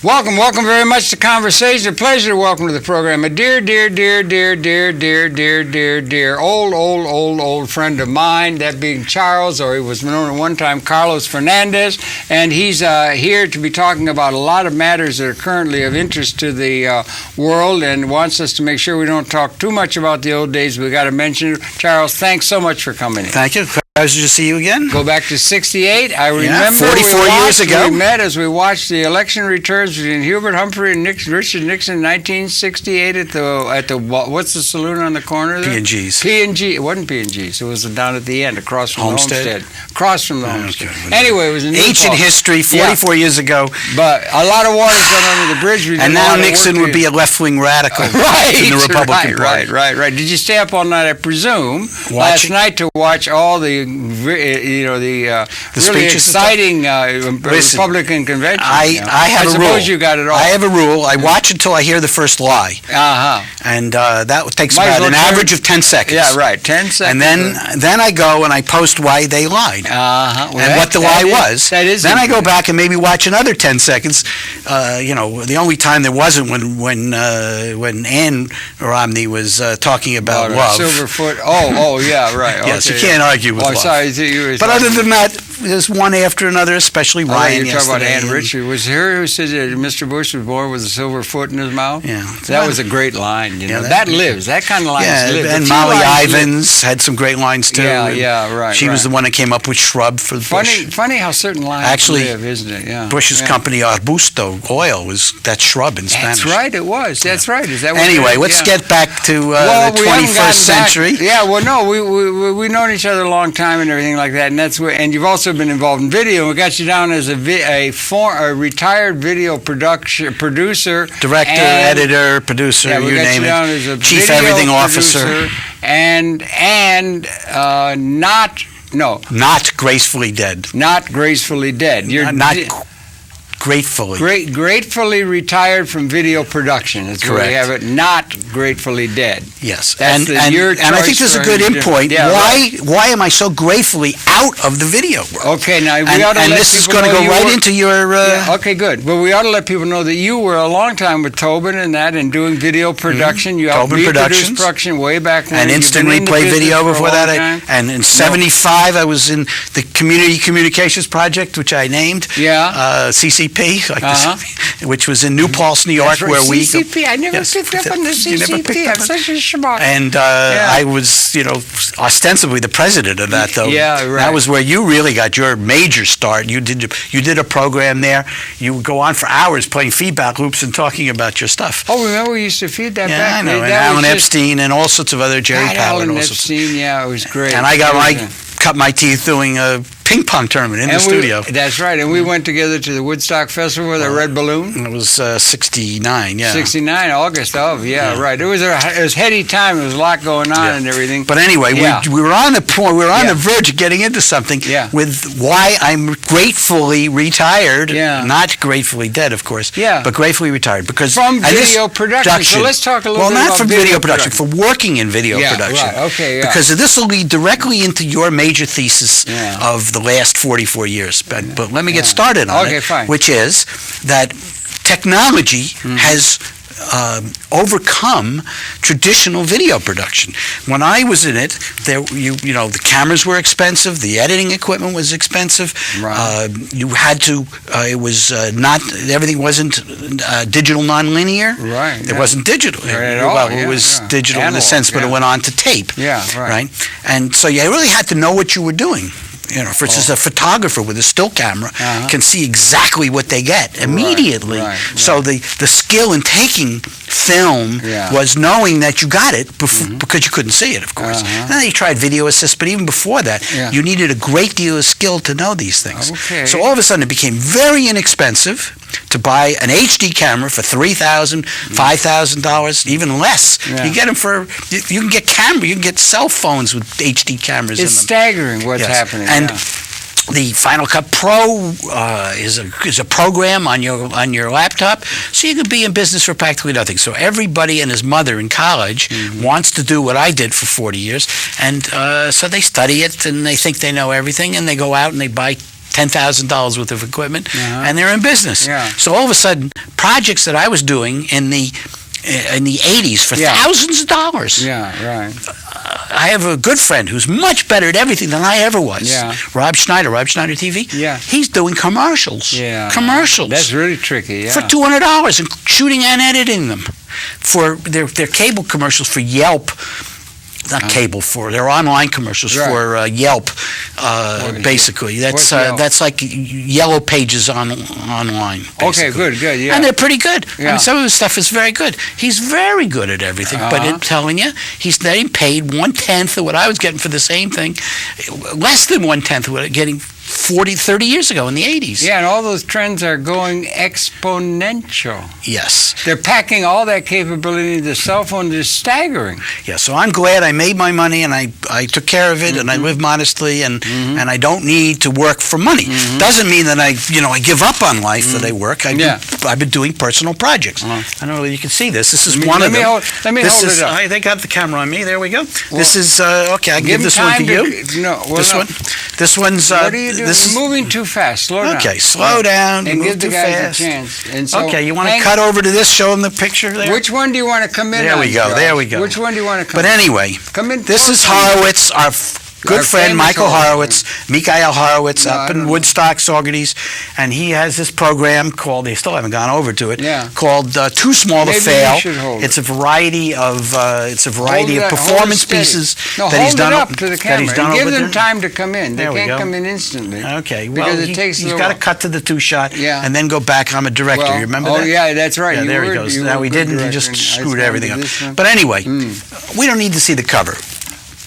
Welcome very much to Conversation. A pleasure to welcome to the program a dear old friend of mine, that being Charles, or he was known at one time Carlos Fernandez, and he's here to be talking about a lot of matters that are currently of interest to the world, and wants us to make sure we don't talk too much about the old days. We got to mention it. Charles, thanks so much for coming in. Thank you. Pleasure to see you again. Go back to '68. I remember 44 years ago. We met as we watched the election returns between Hubert Humphrey and Richard Nixon in 1968 at the what's the saloon on the corner there? P&G's. P&G. It wasn't P&G's. It was down at the end, across from Homestead. the Homestead. Across from the Homestead. Okay. Anyway, it was in ancient history, 44 years ago. But a lot of water's gone under the bridge. And now Nixon would be a left-wing radical in the Republican Party. Right. Did you stay up all night, I presume, last night to watch all the really exciting Republican convention? I have a rule. I suppose you got it all. I have a rule. I watch until I hear the first lie. And that takes about an average of 10 seconds. Yeah, right. 10 seconds. And then I go and I post why they lied. Well, and what the lie was. That is. Then I go back and maybe watch another 10 seconds. The only time there wasn't when Ann Romney was talking about love. Silverfoot. Oh, yeah, right. Yes, you can't argue with love. Sorry, but other than that, there's one after another, especially Ryan yesterday. You're talking about Ann Richard. Was her who said that Mr. Bush was born with a silver foot in his mouth? Yeah. That was a great line. That lives. That kind of line lives. And Molly Ivins had some great lines, too. Yeah, right. She was the one that came up with Shrub for Bush. Funny how certain lines live, isn't it? Yeah. Bush's company, Arbusto Oil, was that shrub in Spanish. That's right, it was. That's right. Is that what anyway, let's get back to the 21st century. Yeah, well, no, we've known each other a long time and everything like that, and that's where. And you've also been involved in video. We got you down as a retired video producer, director, editor, producer, you name it, as a chief everything officer, and not gracefully dead. Not gracefully dead. You're not gratefully. Gratefully retired from video production. That's correct. Where we have it. Not gratefully dead. Yes, and I think this is a good point. Yeah, why am I so gratefully out of the video world? Okay, now we ought to and let this is people going to know go right into your. Okay, good. Well, we ought to let people know that you were a long time with Tobin and that, and doing video production. You helped me produce production way back when. And instant replay video before that. And in '75, I was in the Community Communications Project, which I named. Yeah. CCP, which was in New Paltz, New York, where we. CCP. I never picked up on the CCP. I'm such a schmuck. And I was, ostensibly the president of that, though. Yeah, right. That was where you really got your major start. You did a program there. You would go on for hours playing feedback loops and talking about your stuff. Oh, remember we used to feed that back? Yeah, I know. And Alan Epstein and all sorts of other Jerry Powell. Alan Epstein, yeah, it was great. And I cut my teeth doing a ping pong tournament in the studio. That's right, and we went together to the Woodstock Festival with a red balloon. It was 69, yeah. 69, August of, right. It was a heady time. There was a lot going on and everything. But anyway, we were on the point. We were on the verge of getting into something with why I'm gratefully retired. Yeah. Not gratefully dead, of course. Yeah. But gratefully retired because from video production. So let's talk a little bit about not from video production, for working in video production. Right. Okay. Yeah. Because this will lead directly into your major thesis of the last 44 years. But let me get started on it, fine. Which is that technology has overcome traditional video production. When I was in it, the cameras were expensive, the editing equipment was expensive. Right. You had to. It was not. Everything wasn't digital nonlinear. Right. It wasn't digital. It was digital in a sense, but it went on to tape. Yeah. Right. And so you really had to know what you were doing. For instance, a photographer with a still camera can see exactly what they get immediately. Right. So the skill in taking film was knowing that you got it because you couldn't see it, of course. And then you tried video assist, but even before that, you needed a great deal of skill to know these things. Okay. So all of a sudden it became very inexpensive to buy an HD camera for $3,000, $5,000, even less. Yeah. You get them you can get cell phones with HD cameras in them. It's staggering what's happening. And the Final Cut Pro is a program on your laptop, so you could be in business for practically nothing. So everybody and his mother in college wants to do what I did for 40 years, and so they study it and they think they know everything, and they go out and they buy $10,000 worth of equipment, and they're in business. Yeah. So all of a sudden, projects that I was doing in the 80s for thousands of dollars. Yeah, right. I have a good friend who's much better at everything than I ever was. Yeah. Rob Schneider TV. Yeah. He's doing commercials. Yeah. Commercials. That's really tricky, yeah. For $200 and shooting and editing them. For their cable commercials for Yelp. Not cable, for their online commercials for Yelp, basically. That's like Yellow Pages online. Basically. Okay, good, yeah. And they're pretty good. Yeah. I mean, some of the stuff is very good. He's very good at everything, but I'm telling you, he's getting paid 1/10 of what I was getting for the same thing, less than 1/10 of what getting 30 years ago in the 80s. Yeah, and all those trends are going exponential. Yes. They're packing all that capability into the cell phone. It's staggering. Yeah, so I'm glad I made my money and I took care of it and I live modestly and I don't need to work for money. Doesn't mean that I give up on life that I work. I've been doing personal projects. I don't know if you can see this. This is one of them. Let me hold it up. They got the camera on me. There we go. This is, okay, I can give this one to you. This one. This one's... What are you doing? You're moving too fast. Slow down. Okay, slow down. And move give the too guys fast. a chance. And so Okay, you want to cut over to this, show them the picture there? Which one do you want to come in There on, we go, Josh? there we go. Which one do you want to come But anyway, Come in this is close. Horowitz, our good friend famous Michael Horowitz. Mikhail Horowitz No, I up don't in know. Woodstock, Saugerties, and he has this program called, they still haven't gone over to it, Yeah. called Too Small to Maybe Fail. you should hold It's a variety of Hold performance it steady. pieces No, that he's hold done it up to the that he's camera. done And give over them there. time to come in. They There we can't go. come in instantly. Okay, well, Because it takes a he's little got to while. cut to the two-shot Yeah. and then go back. I'm a director. Well, You remember oh, that? yeah, that's right. Yeah, You there were- he goes. you Now were he good didn't. He director, just and I screwed found everything up. this one. But anyway, we don't need to see the cover.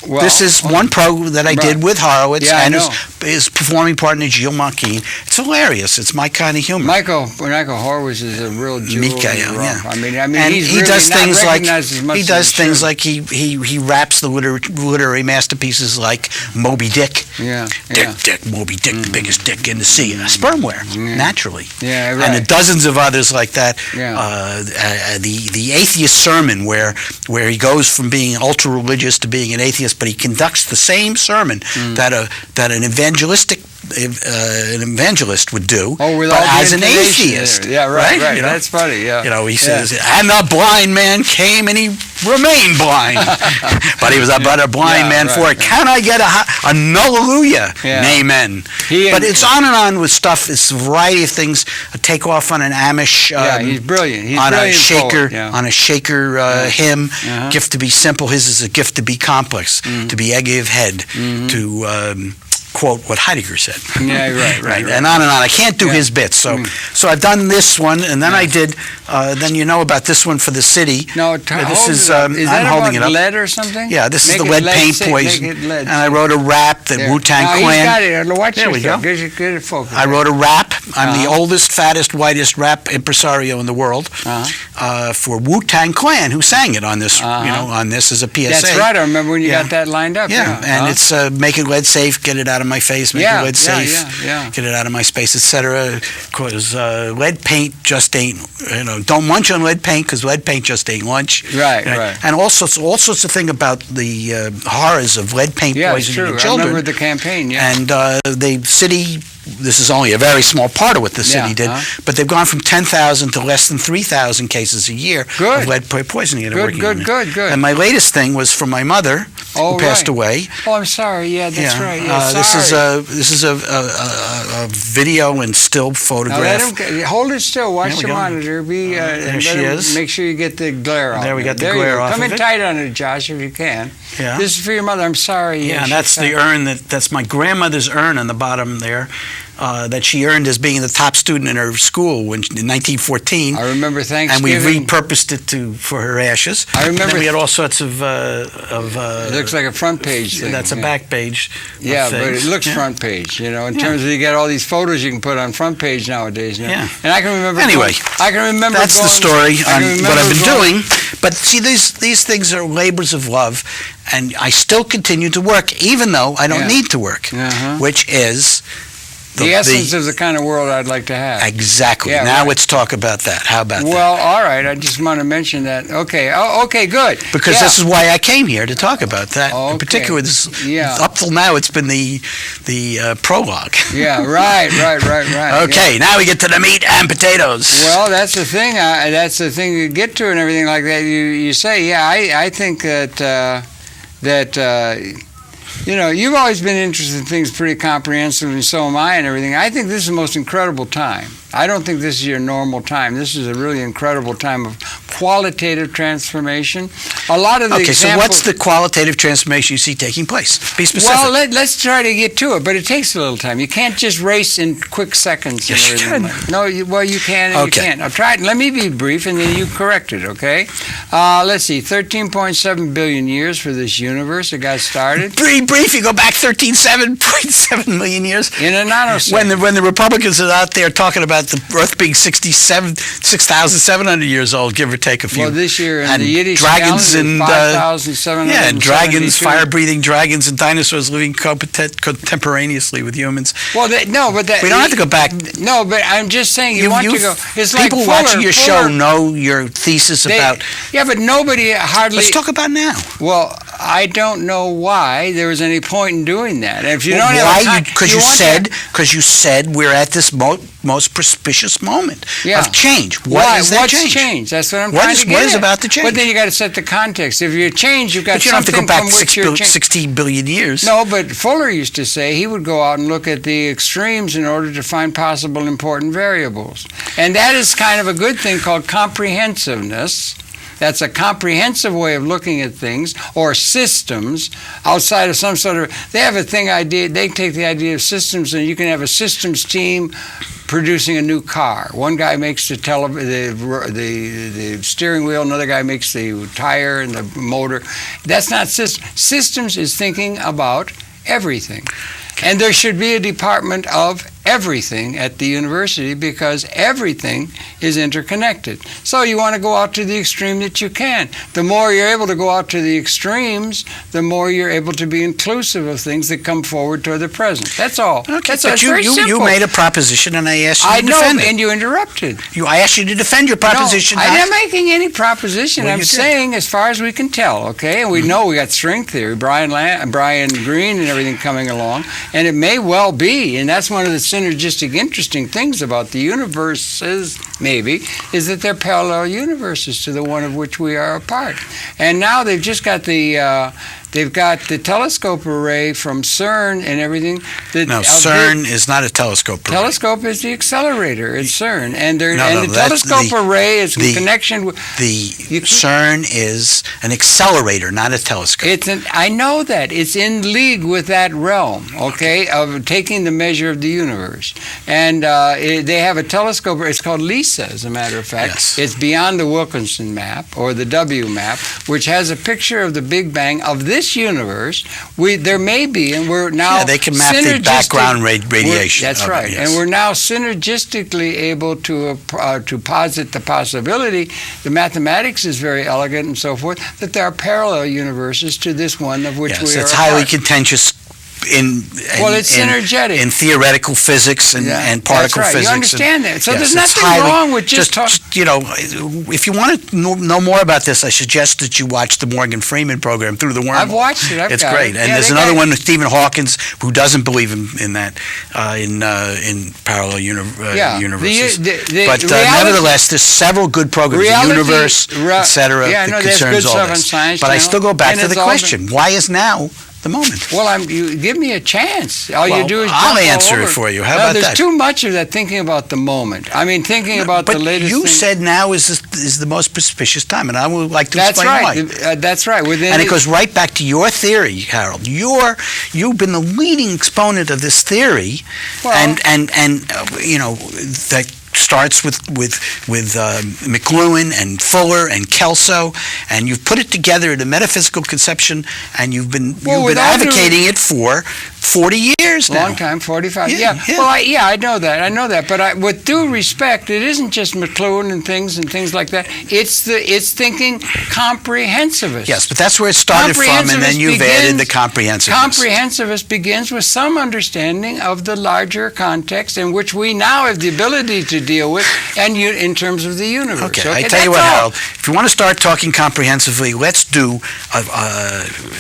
Well, This is one pro that I did with Horowitz Yeah, I and know. his performing partner, Gilles Marquine. It's hilarious. It's my kind of humor. Michael Horowitz is a real jewel. Mikhail, in the rough. yeah. I mean, And he's he really does not things like recognized as much he as does things should. like he raps the literary masterpieces like Moby Dick. Yeah, Dick, Moby Dick, the biggest dick in the sea. Spermware, naturally. Yeah, right. And the dozens of others like that. Yeah. The atheist sermon where he goes from being ultra religious to being an atheist, but he conducts the same sermon that an evangelist would do, with but all the as an intonation atheist. there. Yeah, right. You know? That's funny. Yeah. He says, and the blind man came and he remained blind. But he was but a blind man for it. Can I get a hallelujah? Yeah. Amen. But it's on and on with stuff. It's a variety of things. A takeoff on an Amish. He's brilliant. He's on brilliant a shaker. poet, yeah. On a shaker hymn. Gift to be simple. His is a gift to be complex. To be eggy of head. To quote what Heidegger said. Yeah, right. And on and on. I can't do his bits. So I've done this one, and then I did. Then you know about this one for the city. No, this is. I'm I'm holding it up. lead or something? Yeah, this Make is the it lead paint poison. Make it lead. And I wrote a rap that Wu-Tang Now, Clan. He's got it. Watch There we yourself. go. Get it focused. I wrote a rap. I'm the oldest, fattest, whitest rap impresario in the world for Wu-Tang Clan, who sang it on this. On this as a PSA. That's right. I remember when you got that lined up. Yeah, and it's make it lead safe, get it out of my face, make it lead safe, get it out of my space, etc. Because lead paint just ain't, don't munch on lead paint because lead paint just ain't lunch. Right. And all sorts of thing about the horrors of lead paint poisoning in children. I remember the campaign. Yeah. And the city. This is only a very small part of what the city did, but they've gone from 10,000 to less than 3,000 cases a year of lead poisoning. Good. And my latest thing was from my mother, who passed away. Oh, I'm sorry. Yeah, that's right. Yeah, this is a video and still photograph. Hold it still. Watch the monitor. There she is. Make sure you get the glare off. There we got the glare off. Come in tight on it, Josh, if you can. Yeah. This is for your mother. I'm sorry. Yeah, and that's the urn that's my grandmother's urn on the bottom there. That she earned as being the top student in her school in 1914. I remember Thanksgiving. And we repurposed it for her ashes. I remember. And then we had all sorts of. It looks like a front page thing. That's a back page. Yeah, but it looks front page. In terms of you get all these photos you can put on front page nowadays. Yeah. And I can remember. Anyway, that's the story on what I've been doing. But see, these things are labors of love, and I still continue to work, even though I don't need to work, which is The essence of the kind of world I'd like to have. Exactly. Yeah, now right. let's talk about that. How about that? Well, all right. I just want to mention that. Okay. Oh, okay, good. Because this is why I came here, to talk about that. Okay. In particular, this, Yeah. up till now, it's been the prologue. Yeah, right. Okay, now we get to the meat and potatoes. Well, that's the thing. That's the thing you get to and everything like that. You say, yeah, I think that you've always been interested in things pretty comprehensively, and so am I and everything. I think this is the most incredible time. I don't think this is your normal time. This is a really incredible time of qualitative transformation. A lot of the so examples, what's the qualitative transformation you see taking place? Be specific. Well, let's try to get to it, but it takes a little time. You can't just race in quick seconds. Yes, you can. No, you can and you can't. I'll try it. Let me be brief, and then you correct it, okay? Let's see, 13.7 billion years for this universe. It got started. Pretty brief. You go back 13.7 million years. In a nanosecond. When the Republicans are out there talking about the Earth being 6,700 years old, give or take a few. Well, this year in and the Yiddish dragons calendar, 5,772. and dragons, fire-breathing dragons, and dinosaurs living contemporaneously with humans. Well, we don't have to go back. No, but I'm just saying you want to go. It's like people Fuller, watching your show know your thesis about. Yeah, but nobody hardly. Let's talk about now. Well, I don't know why there was any point in doing that. And if you don't have because you said we're at this most auspicious moment of change. What's change? That's what I'm trying to get What is about the change? But then you got to set the context. If you change, you've got but you don't have to go back 16 billion years. No, but Fuller used to say he would go out and look at the extremes in order to find possible important variables. And that is kind of a good thing called comprehensiveness. That's a comprehensive way of looking at things or systems outside of some sort of. They have a idea. They take the idea of systems, and you can have a systems team producing a new car. One guy makes the steering wheel. Another guy makes the tire and the motor. That's not systems. Systems is thinking about everything. And there should be a department of everything at the university because everything is interconnected. So you want to go out to the extreme that you can. The more you're able to go out to the extremes, the more you're able to be inclusive of things that come forward toward the present. That's all. Okay, that's but you made a proposition and I asked you to defend it. And you interrupted. I asked you to defend your proposition. No, I'm not making any proposition. Well, I'm saying as far as we can tell, okay? And we know we got string theory, Brian Greene and everything coming along, and it may well be, and that's one of the synergistic interesting things about the universes, maybe, is that they're parallel universes to the one of which we are a part. And now they've just got the telescope array from CERN and everything. CERN is not a telescope array. Telescope is the accelerator at CERN, and the telescope array is in connection with CERN is an accelerator, not a telescope. I know that it's in league with that realm, okay, of taking the measure of the universe. And they have a telescope. It's called LISA, as a matter of fact. Yes. It's beyond the Wilkinson map or the W map, which has a picture of the Big Bang of this universe. There may be, and we're now they can map the background radiation. That's right, yes. and we're now synergistically able to posit the possibility. The mathematics is very elegant and so forth. That there are parallel universes to this one of which we are. It's highly contentious. It's synergetic in theoretical physics and particle physics. You understand that. So there's nothing wrong with just if you want to know more about this, I suggest that you watch the Morgan Freeman program, Through the Wormhole. I've watched it. It's great. And there's another one with Stephen Hawkins who doesn't believe in that in parallel universes. But nevertheless, there's several good programs, the Universe, etc. that concerns all this. But I still go back to the question: why is now the moment? Well, you give me a chance. All you do is I'll answer it for you. How about that? There's too much of that thinking about the moment. I mean, thinking about the latest. But you said now is the most auspicious time, and I would like to explain why. That's right. And it goes right back to your theory, Harold. You've been the leading exponent of this theory, and that starts with McLuhan and Fuller and Kelso, and you've put it together in a metaphysical conception, and you've been advocating it for 40 years now. Long time, 45. Yeah. Well, I know that. But with due respect, it isn't just McLuhan and things like that. It's thinking comprehensivist. Yes, but that's where it started from, and then you've added the comprehensivist. Comprehensivist begins with some understanding of the larger context in which we now have the ability to deal with, and in terms of the universe. Okay, I tell you what, Harold, if you want to start talking comprehensively, let's do,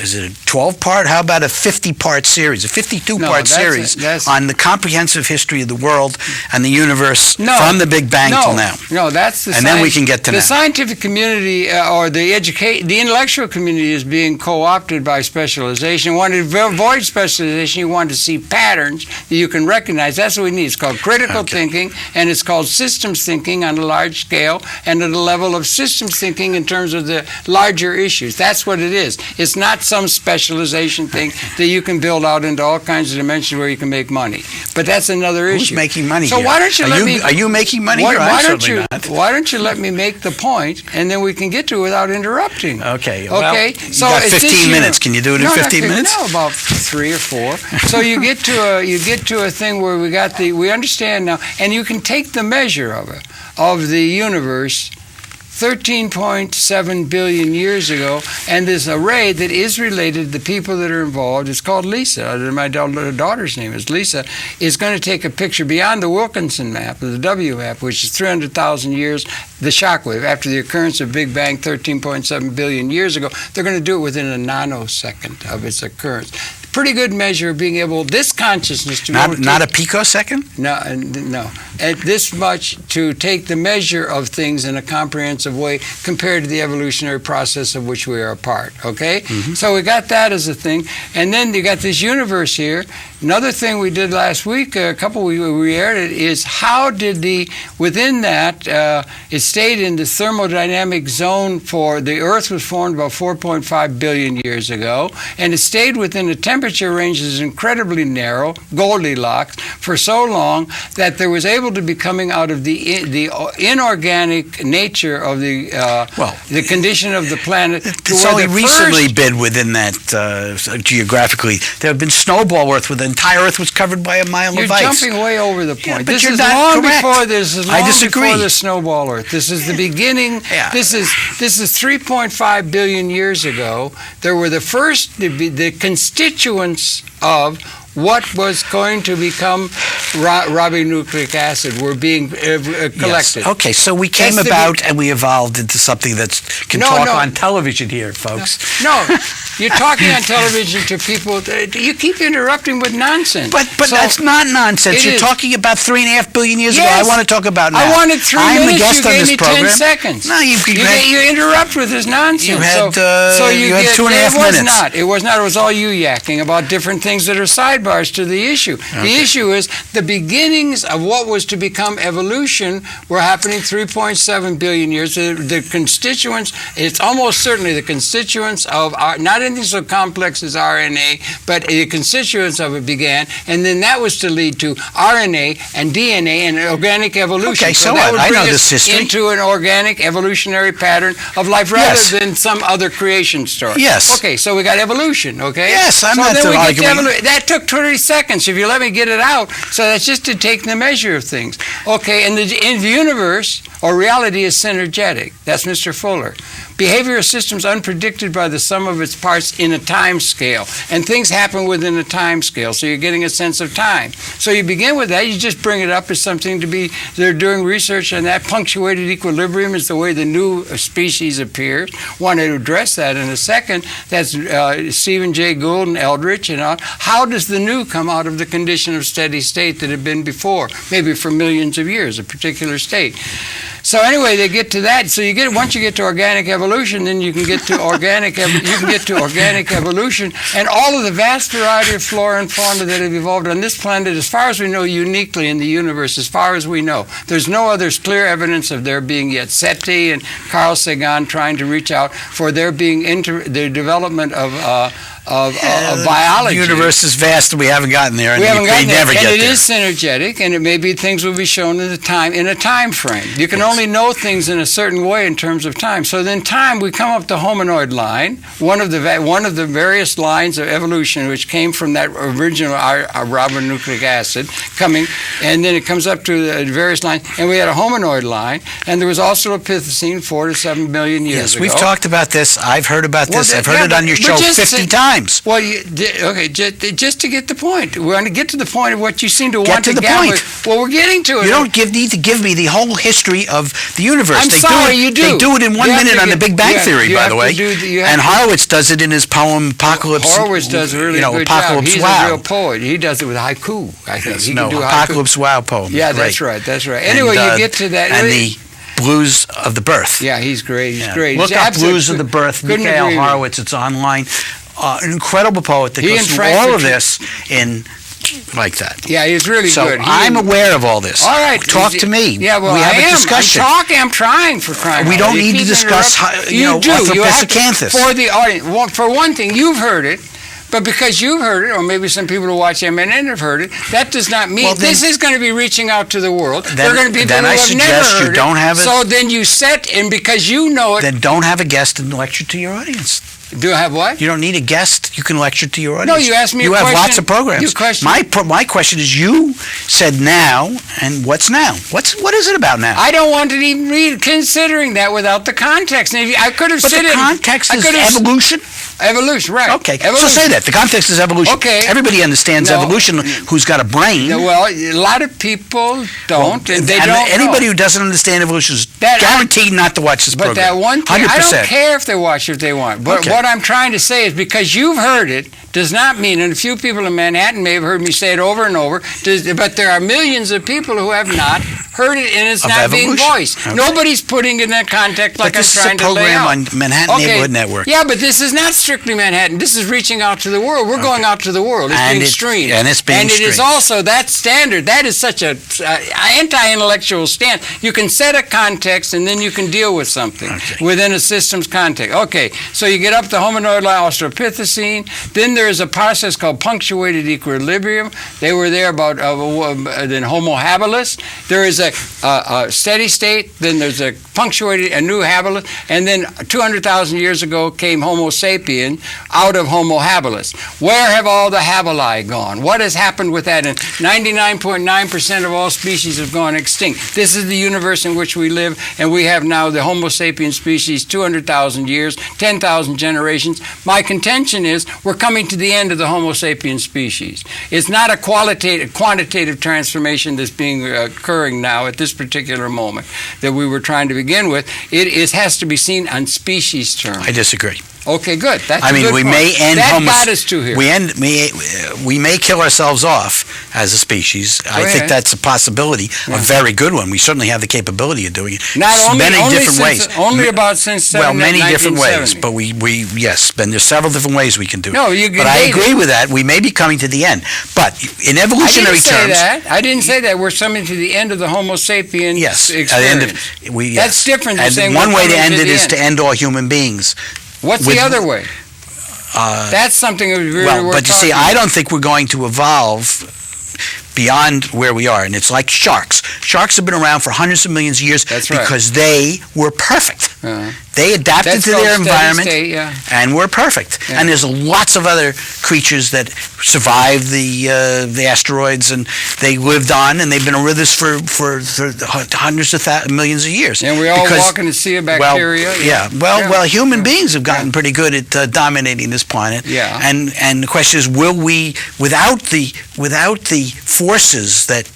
is it a 12-part? How about a 50-part series, a 52-part series on the comprehensive history of the world and the universe from the Big Bang till now? No, that's the And then we can get to the now. scientific community or the intellectual community is being co-opted by specialization. You want to avoid specialization, you want to see patterns that you can recognize. That's what we need. It's called critical thinking, and it's called systems thinking on a large scale and at a level of systems thinking in terms of the larger issues. That's what it is. It's not some specialization thing that you can build out into all kinds of dimensions where you can make money. But that's another issue. Who's making money so here? why don't you let me... Are you making money here? Why don't you let me make the point, and then we can get to it without interrupting. Okay. Well, so you got 15 minutes. Can you do it in 15 minutes? No, about 3 or 4. So you get to a thing where we understand now, and you can take the measure of the universe 13.7 billion years ago, and this array that is related to the people that are involved, it's called LISA. My daughter's name is Lisa, is going to take a picture beyond the Wilkinson map, the W map, which is 300,000 years, the shockwave. After the occurrence of Big Bang 13.7 billion years ago, they're going to do it within a nanosecond of its occurrence. Pretty good measure of being able, this consciousness to... Not a picosecond? No. At this much to take the measure of things in a comprehensive way compared to the evolutionary process of which we are a part, okay? Mm-hmm. So we got that as a thing. And then you got this universe here. Another thing we did last week, we aired it, is how did within that, it stayed in the thermodynamic zone the Earth was formed about 4.5 billion years ago, and it stayed within the temperature range that is incredibly narrow, Goldilocks, for so long that there was able to be coming out of the inorganic nature of the condition of the planet. It's only recently been within that geographically. There have been snowball Earth where the entire Earth was covered by a mile of ice. You're jumping way over the point. Yeah, but this you're is not long correct. before the snowball Earth. This is the beginning. Yeah. This is 3.5 billion years ago. There were the constituents of what was going to become ribonucleic acid were being collected. Yes. Okay, so we came about and we evolved into something that can talk on television here, folks. No, you're talking on television to people. You keep interrupting with nonsense. But that's not nonsense. You're talking about 3.5 billion years ago. I want to talk about now. I wanted 3 I'm minutes. The guest You on gave this me program. 10 seconds. No, you interrupt with this nonsense. You had 2.5 minutes. It was not. It was all you yakking about different things that are sidebars to the issue. Okay. The issue is the beginnings of what was to become evolution were happening 3.7 billion years. The constituents, it's almost certainly the constituents of not anything so complex as RNA, but the constituents of it began, and then that was to lead to RNA and DNA and organic evolution. Okay, so that what? would bring I know us this history. into an organic evolutionary pattern of life rather than some other creation story. Yes. Okay, so we got evolution, okay? Yes, I'm not arguing. That took 20 seconds, if you let me get it out. So that's just to take the measure of things. Okay, and in the universe, or reality is synergetic. That's Mr. Fuller. Behavioral systems unpredicted by the sum of its parts in a time scale. And things happen within a time scale, so you're getting a sense of time. So you begin with that, you just bring it up as something to be, they're doing research on that. Punctuated equilibrium is the way the new species appears. Want to address that in a second. That's Stephen Jay Gould and Eldridge and all. How does the new come out of the condition of steady state that had been before? Maybe for millions of years, a particular state. So anyway, they get to that. So once you get to organic evolution, then you can get to organic evolution, and all of the vast variety of flora and fauna that have evolved on this planet, as far as we know, uniquely in the universe, as far as we know. There's no other clear evidence of there being yet. SETI and Carl Sagan trying to reach out for there being the development of biology. The universe is vast, and we haven't gotten there. And we haven't gotten there, never and get it there. is synergetic, and it may be things will be shown in a time frame. You can only know things in a certain way in terms of time. So then, time, we come up the hominoid line, one of the various lines of evolution, which came from that original ribonucleic acid coming, and then it comes up to the various lines, and we had a hominoid line, and there was also a Pithecine 4 to 7 million years ago. Yes, we've talked about this. I've heard about this. I've heard it on your show 50 times. Well, okay, just to get the point. We're going to get to the point of what you seem to want to get to the point. Well, we're getting to it. You don't need to give me the whole history of the universe. I'm sorry, you do. They do it in 1 minute on the Big Bang Theory, by the way. And Horowitz does it in his poem Apocalypse. Horowitz does a really good Apocalypse job. He's a real poet. He does it with haiku, I think. Yes, he can do Apocalypse Wow poem. Yeah, that's right. Anyway, you get to that. And the Blues of the Birth. Yeah, he's great. He's great. Look up Blues of the Birth, Mikhail Horowitz. It's online. An incredible poet that goes through all of this in like that. Yeah, he's really good. So I'm aware of all this. All right. Talk to me. Yeah, well, we have a discussion. I'm trying for crying out loud. We don't need to discuss, Orthopithecanthus. For the audience. For one thing, you've heard it. But because you've heard it, or maybe some people who watch MNN have heard it, that does not mean this is going to be reaching out to the world. There are going to be people who have never heard it. So then you set, and because you know it... Then don't have a guest and lecture to your audience. Do I have what? You don't need a guest. You can lecture to your audience. No, you asked me a question. You have lots of programs. My question is, you said now, and what's now? What is it about now? I don't want to even read considering that without the context. And I could have said it. But the context is evolution? Evolution, right. Okay, so say that. The context is evolution. Okay. Everybody understands evolution who's got a brain. Well, a lot of people don't, and they don't anybody who doesn't understand evolution is guaranteed not to watch this program. But that one thing, 100%. I don't care if they watch it if they want. But what I'm trying to say is because you've heard it does not mean, and a few people in Manhattan may have heard me say it over and over, but there are millions of people who have not heard it, and it's not being voiced. Okay. Nobody's putting it in that context like I'm trying to lay out. This is a program on Manhattan Neighborhood Network. Yeah, but this is not strictly Manhattan. This is reaching out to the world. We're going out to the world. It's being streamed. And it's being streamed. And it is also that standard. That is such an anti-intellectual stance. You can set a context, and then you can deal with something within a system's context. Okay, so you get up the hominoid line, Australopithecine. Then there is a process called punctuated equilibrium. They were there about then Homo habilis. There is a steady state. Then there's a punctuated, a new habilis, and then 200,000 years ago came Homo sapien out of Homo habilis. Where have all the habili gone? What has happened with that? And 99.9% of all species have gone extinct. This is the universe in which we live, and we have now the Homo sapien species 200,000 years, 10,000 generations. My contention is we're coming to the end of the Homo sapien species. It's not a quantitative transformation that's occurring now at this particular moment that we were trying to begin with. It has to be seen on species terms. I disagree. Okay, good. That's I mean, a good we point. may end that got us to here. We may kill ourselves off as a species. I think that's a possibility, a very good one. We certainly have the capability of doing it. Many different ways. Only about since many different ways. But yes, and there's several different ways we can do it. No, you but I agree with that. We may be coming to the end. But in evolutionary terms, I didn't say that. We're coming to the end of the Homo sapien experience. At the end of, That's different than saying one way to end it is to end all human beings. What's the other way? That's something that would really worth but you see, I don't think we're going to evolve beyond where we are, and it's like sharks. Sharks have been around for hundreds of millions of years because they were perfect. They adapted to their environment and were perfect. And there's lots of other creatures that survived the asteroids, and they lived on, and they've been with us for hundreds of millions of years. And we all walk in the sea of bacteria. Well, human beings have gotten pretty good at dominating this planet. And the question is, will we, without the forces that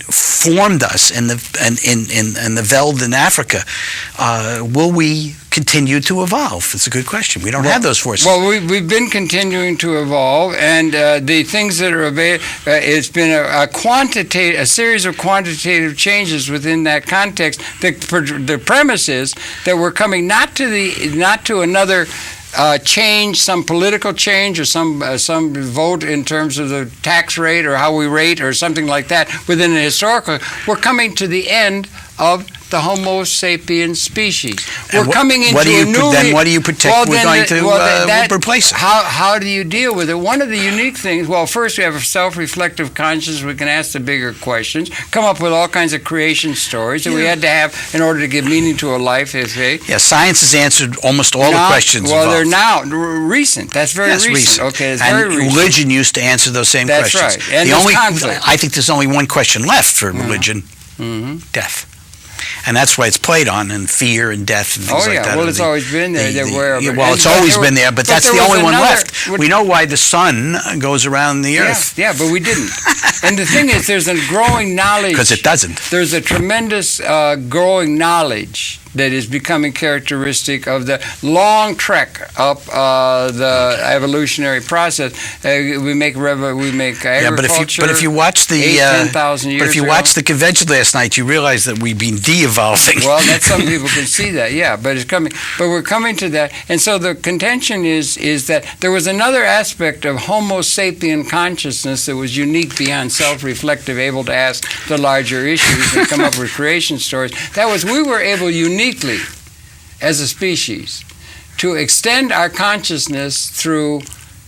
formed us in the veld in Africa, will we continue to evolve? It's a good question. We don't have those forces. Well, we've been continuing to evolve, and the things that are available, it's been a series of quantitative changes within that context. The premise is that we're coming not to another change, some political change, or some vote in terms of the tax rate or how we rate or something like that within the historical. We're coming to the end of the Homo sapiens species. And We're coming into what do you, a new... Then what do you protect we're going to replace it? How do you deal with it? One of the unique things, well, first we have a self-reflective conscience. We can ask the bigger questions, come up with all kinds of creation stories that we had to have in order to give meaning to a life. Yeah, science has answered almost all the questions Well, involved. they're now recent. That's very recent. Okay, it's very recent. Religion used to answer those same questions. That's right. And I think there's only one question left for religion: death. And that's why it's played on, and fear and death and things like that. Well, it's always been there. It's always been there, but that's the only one left. We know why the sun goes around the earth. Yeah, but we didn't. And the thing is, there's a growing knowledge. Because it doesn't. There's a tremendous growing knowledge that is becoming characteristic of the long trek up the evolutionary process. We make agriculture. But if you watch the 10,000 years but if you ago. watch the convention last night, you realize that we've been de-evolving. Well, that some people can see that, yeah. But it's coming. But we're coming to that, and so the contention is that there was another aspect of Homo sapien consciousness that was unique beyond self-reflective, able to ask the larger issues and come up with creation stories. That was we were able uniquely, as a species, to extend our consciousness through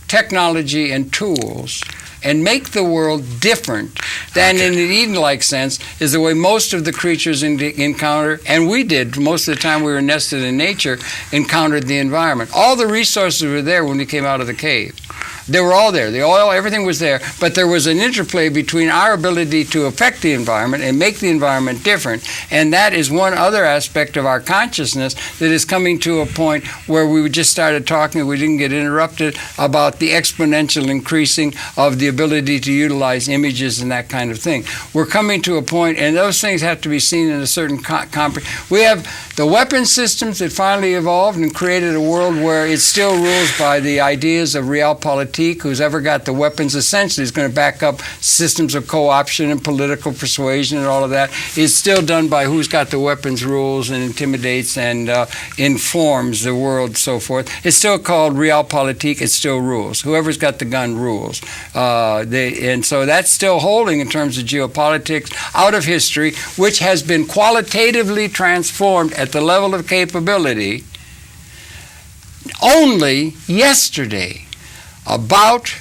technology and tools and make the world different than in an Eden-like sense is the way most of the creatures encounter, and we did most of the time we were nested in nature, encountered the environment. All the resources were there when we came out of the cave. They were all there. The oil, everything was there. But there was an interplay between our ability to affect the environment and make the environment different. And that is one other aspect of our consciousness that is coming to a point where we just started talking, we didn't get interrupted, about the exponential increasing of the ability to utilize images and that kind of thing. We're coming to a point, and those things have to be seen in a certain we have the weapon systems that finally evolved and created a world where it still rules by the ideas of realpolitik. Who's ever got the weapons essentially is going to back up systems of co-option and political persuasion and all of that. It's still done by who's got the weapons rules and intimidates and informs the world and so forth. It's still called realpolitik. It still rules. Whoever's got the gun rules. And so that's still holding in terms of geopolitics out of history, which has been qualitatively transformed at the level of capability only yesterday. About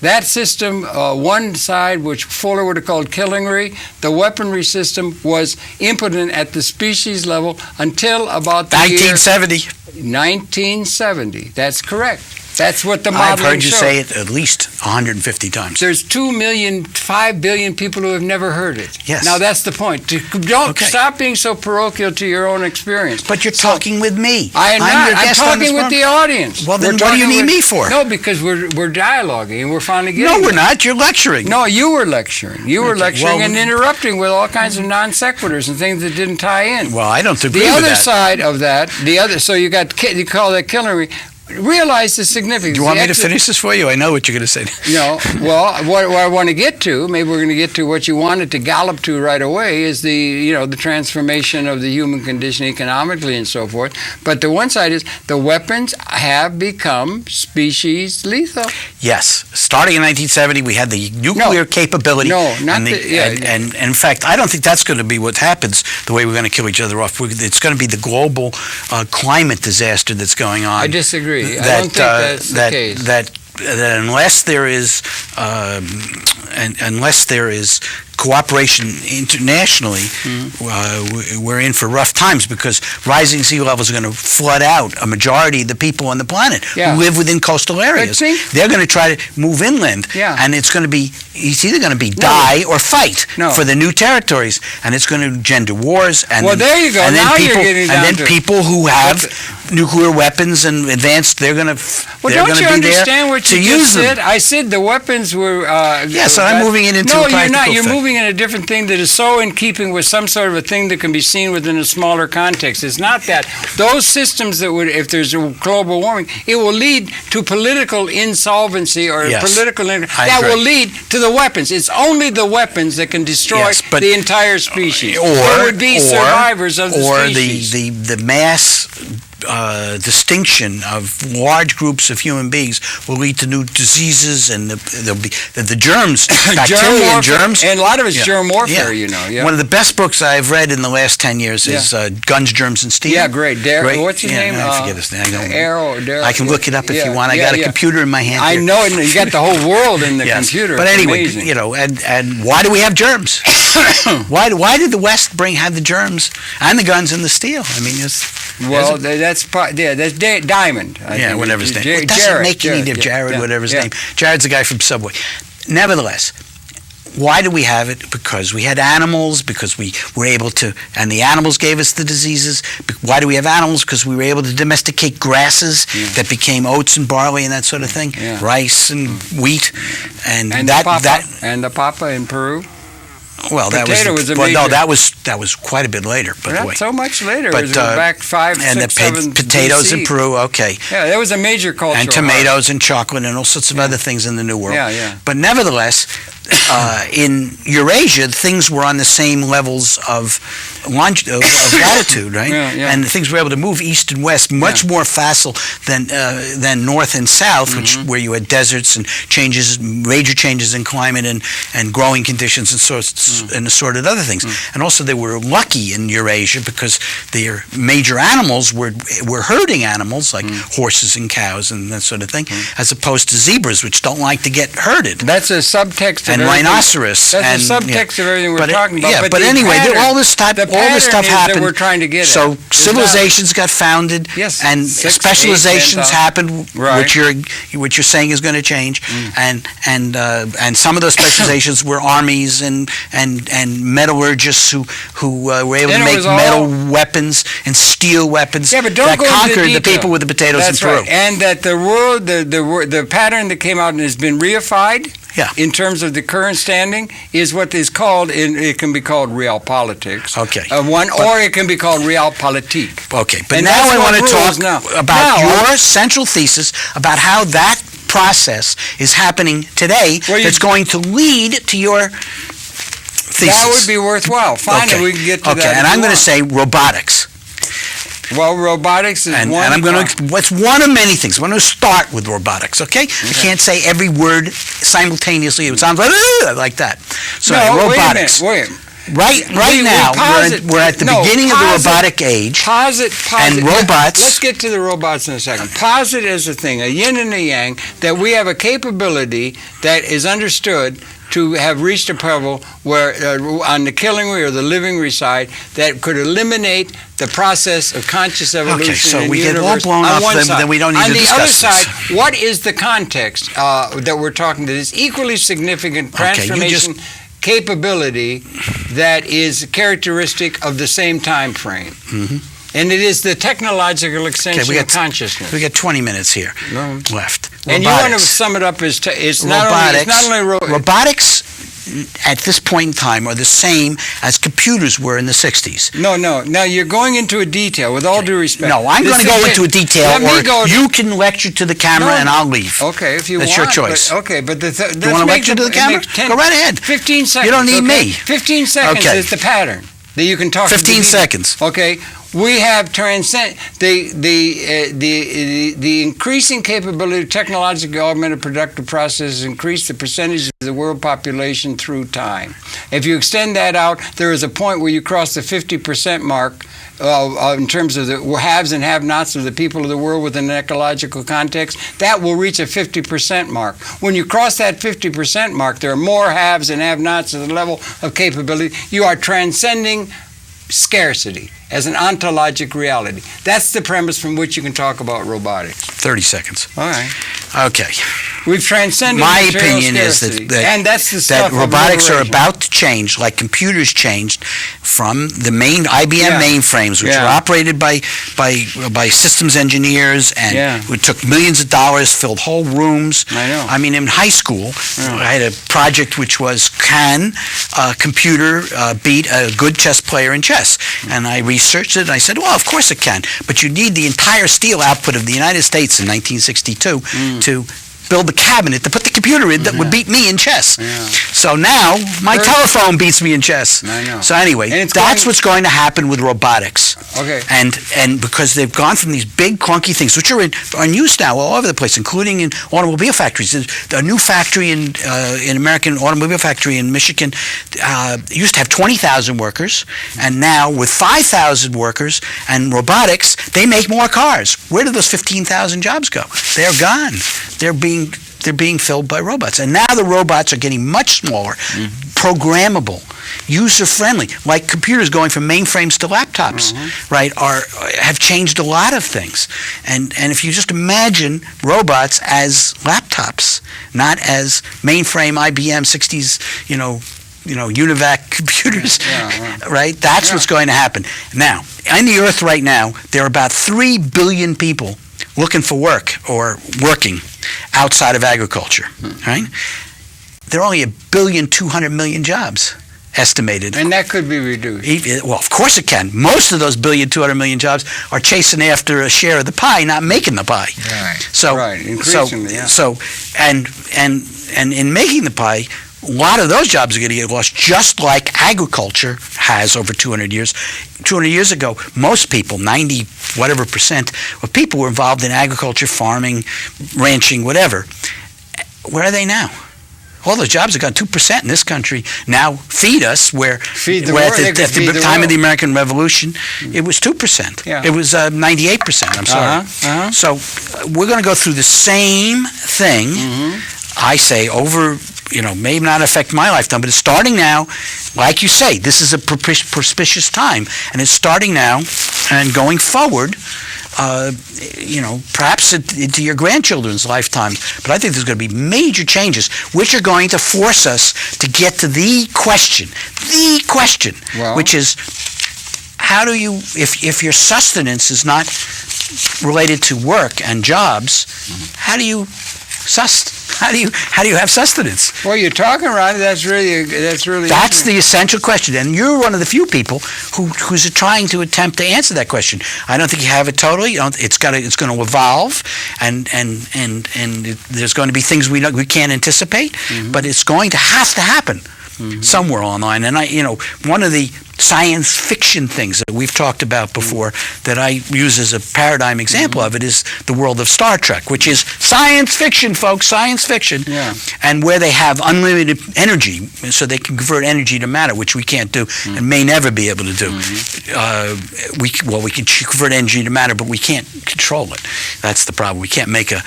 that system, one side, which Fuller would have called killingery, the weaponry system was impotent at the species level until about the 1970. 1970. That's correct. That's what the modeling I've heard you showed. say it at least 150 times. There's 5 billion people who have never heard it. Yes. Now that's the point. Don't stop being so parochial to your own experience. But you're talking with me. I'm talking with the audience. Well, then what do you need me for? No, because we're dialoguing and we're finally getting. No, we're not. You're lecturing. No, you were lecturing. You were lecturing and interrupting with all kinds of non sequiturs and things that didn't tie in. Well, I don't agree with that. The other side of that, so you call that killingery. Realize the significance. Do you want me to finish this for you? I know what you're going to say. No. Well, what I want to get to, maybe we're going to get to what you wanted to gallop to right away, is the transformation of the human condition economically and so forth. But the one side is the weapons have become species lethal. Yes. Starting in 1970, we had the nuclear capability. No, not and in fact, I don't think that's going to be what happens, the way we're going to kill each other off. It's going to be the global climate disaster that's going on. I disagree. I don't think that's the case. That unless there is cooperation internationally, we're in for rough times, because rising sea levels are going to flood out a majority of the people on the planet who live within coastal areas. They're going to try to move inland, and it's either going to be die or fight for the new territories, and it's going to engender wars. And there you go. And now people, you're getting down and then to people who have nuclear weapons and advanced, they're going to be there to use them. Don't you understand what you just said? I said the weapons were... yes, I'm moving it into a practical you're not. You're thing. Moving in a different thing that is so in keeping with some sort of a thing that can be seen within a smaller context. It's not that. Those systems that would, if there's a global warming, it will lead to political insolvency or political... That will lead to the weapons. It's only the weapons that can destroy the entire species. There would be survivors of the species. Or the mass distinction of large groups of human beings will lead to new diseases, and there'll be the germs, bacteria and germs. And a lot of it's germ warfare, you know. Yeah. One of the best books I've read in the last 10 years is Guns, Germs, and Steel. Yeah, great. What's his name? I forget his name. I can look it up if you want. I got a computer in my hand I here. know, and you got the whole world in the computer. But it's anyway, amazing. you know, and why do we have germs? Why did the West have the germs and the guns and the steel? I mean, that's Diamond. Whatever his name. Jared, It doesn't make any difference. Jared, whatever his name. Jared's the guy from Subway. Nevertheless, why do we have it? Because we had animals, because we were able to, and the animals gave us the diseases. Why do we have animals? Because we were able to domesticate grasses that became oats and barley and that sort of thing, rice and wheat, and the papa in Peru. Well, that was quite a bit later. But not so much later. But, it was back 5, 6, 7 potatoes BC. in Peru. Okay. Yeah, that was a major culture. And tomatoes and chocolate and all sorts of other things in the New World. Yeah. But nevertheless, in Eurasia, things were on the same levels of latitude, right? And things were able to move east and west much more facile than north and south, where you had deserts and major changes in climate and growing conditions and assorted other things. And also they were lucky in Eurasia because their major animals were herding animals like horses and cows and that sort of thing, as opposed to zebras, which don't like to get herded. That's a subtext of and rhinoceros. That's a subtext of everything we're talking about. Yeah, but anyway, all this stuff happened. That we're trying to get so civilizations got founded, and specializations happened, which you're saying is going to change, and some of those specializations were armies and metallurgists who were able to make metal weapons and steel weapons that conquered the people with the potatoes in Peru. Right. And that the pattern that came out and has been reified. Yeah. In terms of the current standing, is what is called, it can be called realpolitics. Okay. Or it can be called realpolitik. Okay, but now I want to talk about your central thesis about how that process is happening today that's going to lead to your thesis. That would be worthwhile. Fine, and we can get to that. Okay, and I'm going to say robotics. Well, robotics is one. And I'm going to. What's one of many things? I'm going to start with robotics. Okay? I can't say every word simultaneously. It sounds like that. So robotics. Wait a minute. Right now, we're at the beginning of the robotic age. And robots. Let's get to the robots in a second. Posit is a thing, a yin and a yang, that we have a capability that is understood to have reached a level where, on the killing or the living side, that could eliminate the process of conscious evolution. Okay, so in we the get all universe blown up, then we don't need to discuss this. On the other side, what is the context that we're talking to? This equally significant transformation capability that is characteristic of the same time frame. And it is the technological extension of consciousness. We got 20 minutes here left. And you want to sum it up as it's not only robotics at this point in time are the same as computers were in the 60s. No. Now you're going into a detail, with all due respect. No, I'm going to go into a detail, or you can lecture to the camera and I'll leave. Okay, if you want. That's your choice. But you want to lecture to the camera? Go right ahead. 15 seconds. You don't need me. 15 seconds is the pattern that you can talk. 15 seconds. Okay. We have the increasing capability of technologically augmented productive processes increase the percentage of the world population through time. If you extend that out, there is a point where you cross the 50% mark in terms of the haves and have-nots of the people of the world within an ecological context. That will reach a 50% mark. When you cross that 50% mark, there are more haves and have-nots at the level of capability. You are transcending scarcity as an ontologic reality. That's the premise from which you can talk about robotics. 30 seconds. All right. Okay. We've transcended my opinion scarcity. Is that robotics are about to change, like computers changed from the main IBM mainframes, which were operated by systems engineers, and it took millions of dollars, filled whole rooms. I know. I mean, in high school, I had a project which was, can a computer beat a good chess player in chess? And I researched it, and I said, well, of course it can, but you need the entire steel output of the United States in 1962 to build the cabinet to put the computer in that would beat me in chess. Yeah. So now my telephone beats me in chess. I know. So anyway, that's what's going to happen with robotics. Okay. And because they've gone from these big clunky things, which are in use now all over the place, including in automobile factories. There's a new factory in American automobile factory in Michigan used to have 20,000 workers, and now with 5,000 workers and robotics, they make more cars. Where did those 15,000 jobs go? They're gone. They're being filled by robots. And now the robots are getting much smaller, programmable, user-friendly, like computers going from mainframes to laptops, right, have changed a lot of things. And if you just imagine robots as laptops, not as mainframe IBM 60s, UNIVAC computers, right? That's what's going to happen. Now, on the Earth right now, there are about 3 billion people looking for work or working outside of agriculture, right? There are only 1,200,000,000 jobs estimated. And that could be reduced. Well, of course it can. Most of those 1,200,000,000 jobs are chasing after a share of the pie, not making the pie. Right. So, increasingly, and in making the pie, a lot of those jobs are going to get lost, just like agriculture has over 200 years. 200 years ago, most people, 90% of people were involved in agriculture, farming, ranching, whatever. Where are they now? All those jobs have gone 2% in this country. Now feed us, where at the time of the American Revolution, it was 2%. Yeah. It was 98%. I'm sorry. So we're going to go through the same thing. I say over, may not affect my lifetime, but it's starting now. Like you say, this is a propitious time, and it's starting now and going forward. Perhaps into your grandchildren's lifetime. But I think there's going to be major changes, which are going to force us to get to the question, which is, how do you, if your sustenance is not related to work and jobs, how do you have sustenance? Well, you're talking right. That's really the essential question, and you're one of the few people who's trying to attempt to answer that question. I don't think you have it totally. It's going to evolve, and there's going to be things we can't anticipate, but it's going to have to happen somewhere online. And one of the science fiction things that we've talked about before that I use as a paradigm example of it is the world of Star Trek, which is science fiction, folks, science fiction, and where they have unlimited energy, so they can convert energy to matter, which we can't do and may never be able to do. We can convert energy to matter, but we can't control it. That's the problem. We can't make a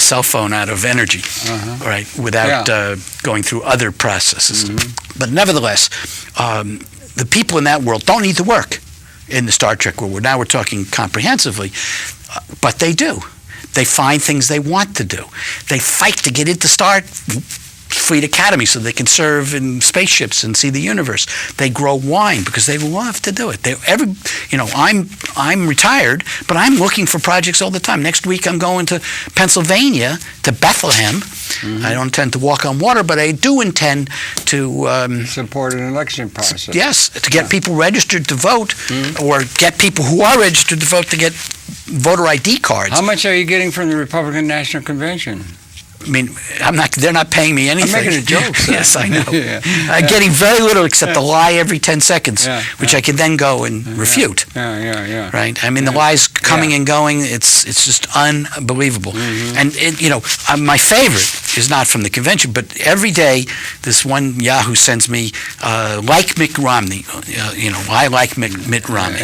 cell phone out of energy, right, without going through other processes. But nevertheless, the people in that world don't need to work in the Star Trek world. Now we're talking comprehensively, but they do. They find things they want to do. They fight to get into Starfleet Academy so they can serve in spaceships and see the universe. They grow wine because they love to do it. I'm retired, but I'm looking for projects all the time. Next week I'm going to Pennsylvania, to Bethlehem. I don't intend to walk on water, but I do intend to support an election process. Yes, to get people registered to vote, or get people who are registered to vote to get voter ID cards. How much are you getting from the Republican National Convention? I mean, they're not paying me anything. I'm making a joke. Yes, I know. I'm getting very little except a lie every 10 seconds, which I can then go and refute. Right? I mean, the lies coming and going, it's just unbelievable. And, my favorite is not from the convention, but every day this one Yahoo sends me, like Mitt Romney, I like Mitt Romney.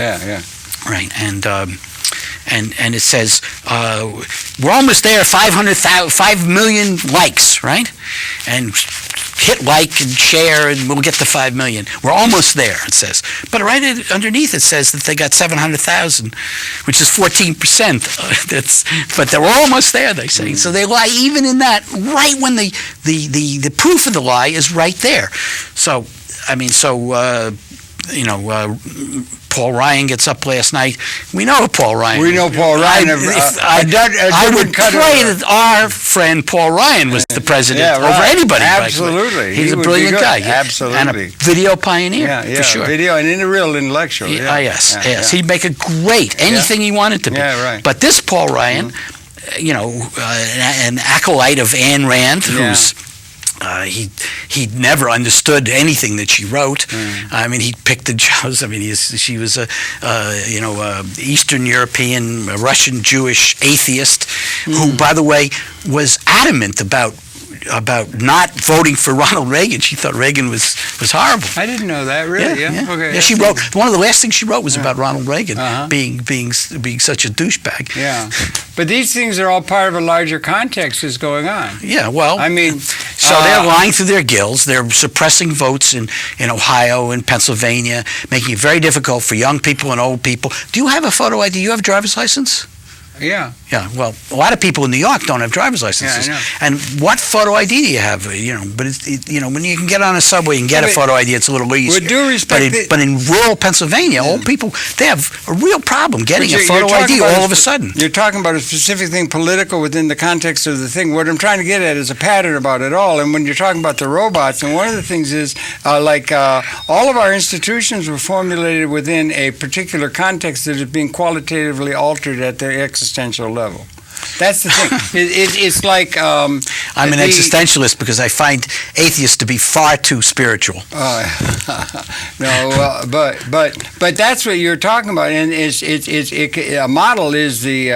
Right, and it says, we're almost there, 5 million likes, right? And hit like and share and we'll get to 5 million. We're almost there, it says. But right underneath it says that they got 700,000, which is 14%. But they're almost there, they say. So they lie even in that, right when the proof of the lie is right there. So, Paul Ryan gets up last night. We know Paul Ryan. We know Paul Ryan. I would pray that our friend Paul Ryan was the president over anybody. Absolutely. He's a brilliant guy. Absolutely. And a video pioneer, for sure. Video and a real intellectual. Yes. He'd make a great anything he wanted to be. Yeah, right. But this Paul Ryan an acolyte of Ayn Rand, who's he never understood anything that she wrote. I mean, he picked the jobs. I mean, she was a Eastern European, Russian Jewish atheist who, by the way, was adamant about not voting for Ronald Reagan. She thought Reagan was horrible. I didn't know that. Really? Yeah. Okay. Yeah, she wrote one of the last things she wrote was about Ronald Reagan being such a douchebag. Yeah, but these things are all part of a larger context that's going on. Yeah. Well, I mean, so they're lying through their gills. They're suppressing votes in Ohio and Pennsylvania, making it very difficult for young people and old people. Do you have a photo ID? Do you have a driver's license? Yeah. Yeah. Well, a lot of people in New York don't have driver's licenses. Yeah, I know. And what photo ID do you have? But when you can get on a subway and get a photo ID, it's a little easier. With due respect, but in rural Pennsylvania, old people, they have a real problem getting a photo ID all of a sudden. You're talking about a specific thing, political, within the context of the thing. What I'm trying to get at is a pattern about it all. And when you're talking about the robots, and one of the things is all of our institutions were formulated within a particular context that is being qualitatively altered at their existential level. That's the thing. It's like I'm an existentialist because I find atheists to be far too spiritual. But that's what you're talking about, and a model is the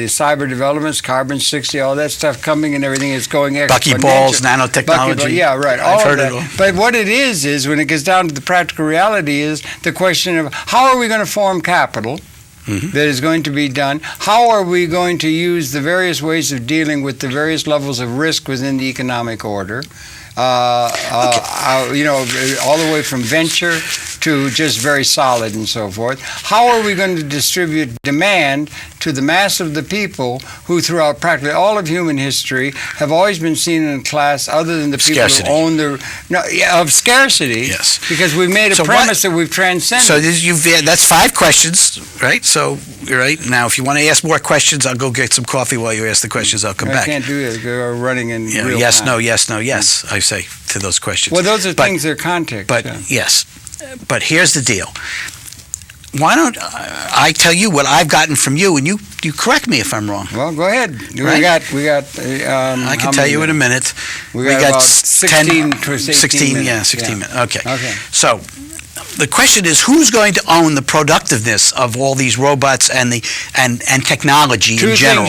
cyber developments, carbon 60, all that stuff coming and everything is going exponential. Buckyballs, nanotechnology. Yeah, right. I've heard it all. But what it is when it gets down to the practical reality is the question of how are we going to form capital? That is going to be done. How are we going to use the various ways of dealing with the various levels of risk within the economic order? All the way from venture to just very solid and so forth. How are we going to distribute demand to the mass of the people who throughout practically all of human history have always been seen in a class other than the people who own of scarcity? Yes. Because we've made a premise that we've transcended. So that's 5 questions, right? So, right now, if you want to ask more questions, I'll go get some coffee while you ask the questions. I'll come back. I can't do it. We're running in real yes, time. no, yes, no, yes, I say to those questions. Well, those are things that are context. But yes, but here's the deal. Why don't I tell you what I've gotten from you, and you correct me if I'm wrong. Well, go ahead. Right? We got. I can tell you in a minute. We got about 16 to 16 minutes. Yeah, 16 minutes. Okay. Okay. So the question is, who's going to own the productiveness of all these robots and technology in general?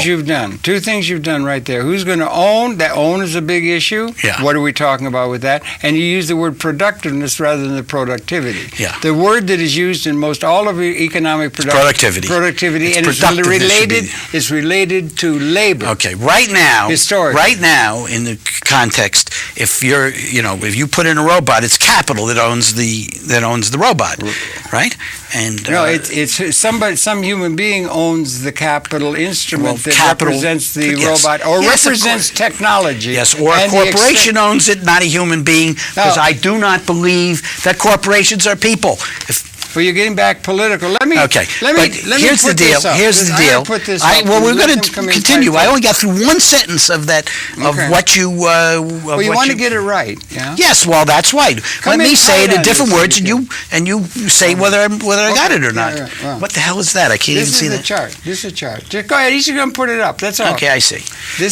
Two things you've done right there. Who's going to own? That own is a big issue. Yeah. What are we talking about with that? And you use the word productiveness rather than the productivity. Yeah. The word that is used in most all of economic productivity. Productivity, and it's related to labor. Okay. Right now, historically. Right now, in the context, if you put in a robot, it's capital that owns the robot, right? And some human being owns the capital instrument that capital, represents the robot or represents technology. Yes, or a corporation owns it, not a human being, because I do not believe that corporations are people. Well, you're getting back political. Let me here's the deal. We're going to continue. I only got through one sentence of that what you. Well, you want to get it right. Yeah. Yes. Well, that's right. Let me say it in different words, and you say whether I got it or not. Well. What the hell is that? I can't even see that. This is a chart. Just go ahead. He's going to put it up. That's all. Okay, I see.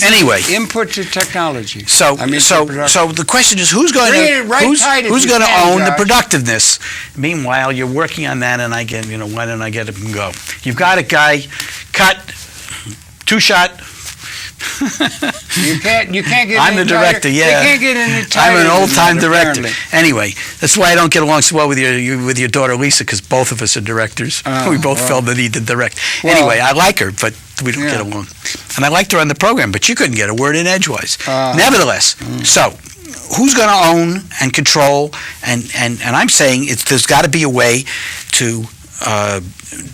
Anyway, input to technology. So the question is, who's going to own the productiveness? Meanwhile, you're working on that, and I get, why don't I get it and go? You've got a guy, cut, 2-shot. You can't get. I'm the director. Yeah, you can't get an entire. I'm an old-time director. Anyway, that's why I don't get along so well with your daughter Lisa, because both of us are directors. We both felt the need to direct. Anyway, I like her, but we don't get along. And I liked her on the program, but she couldn't get a word in edgewise. Nevertheless, so. Who's going to own and control? And I'm saying there's got to be a way to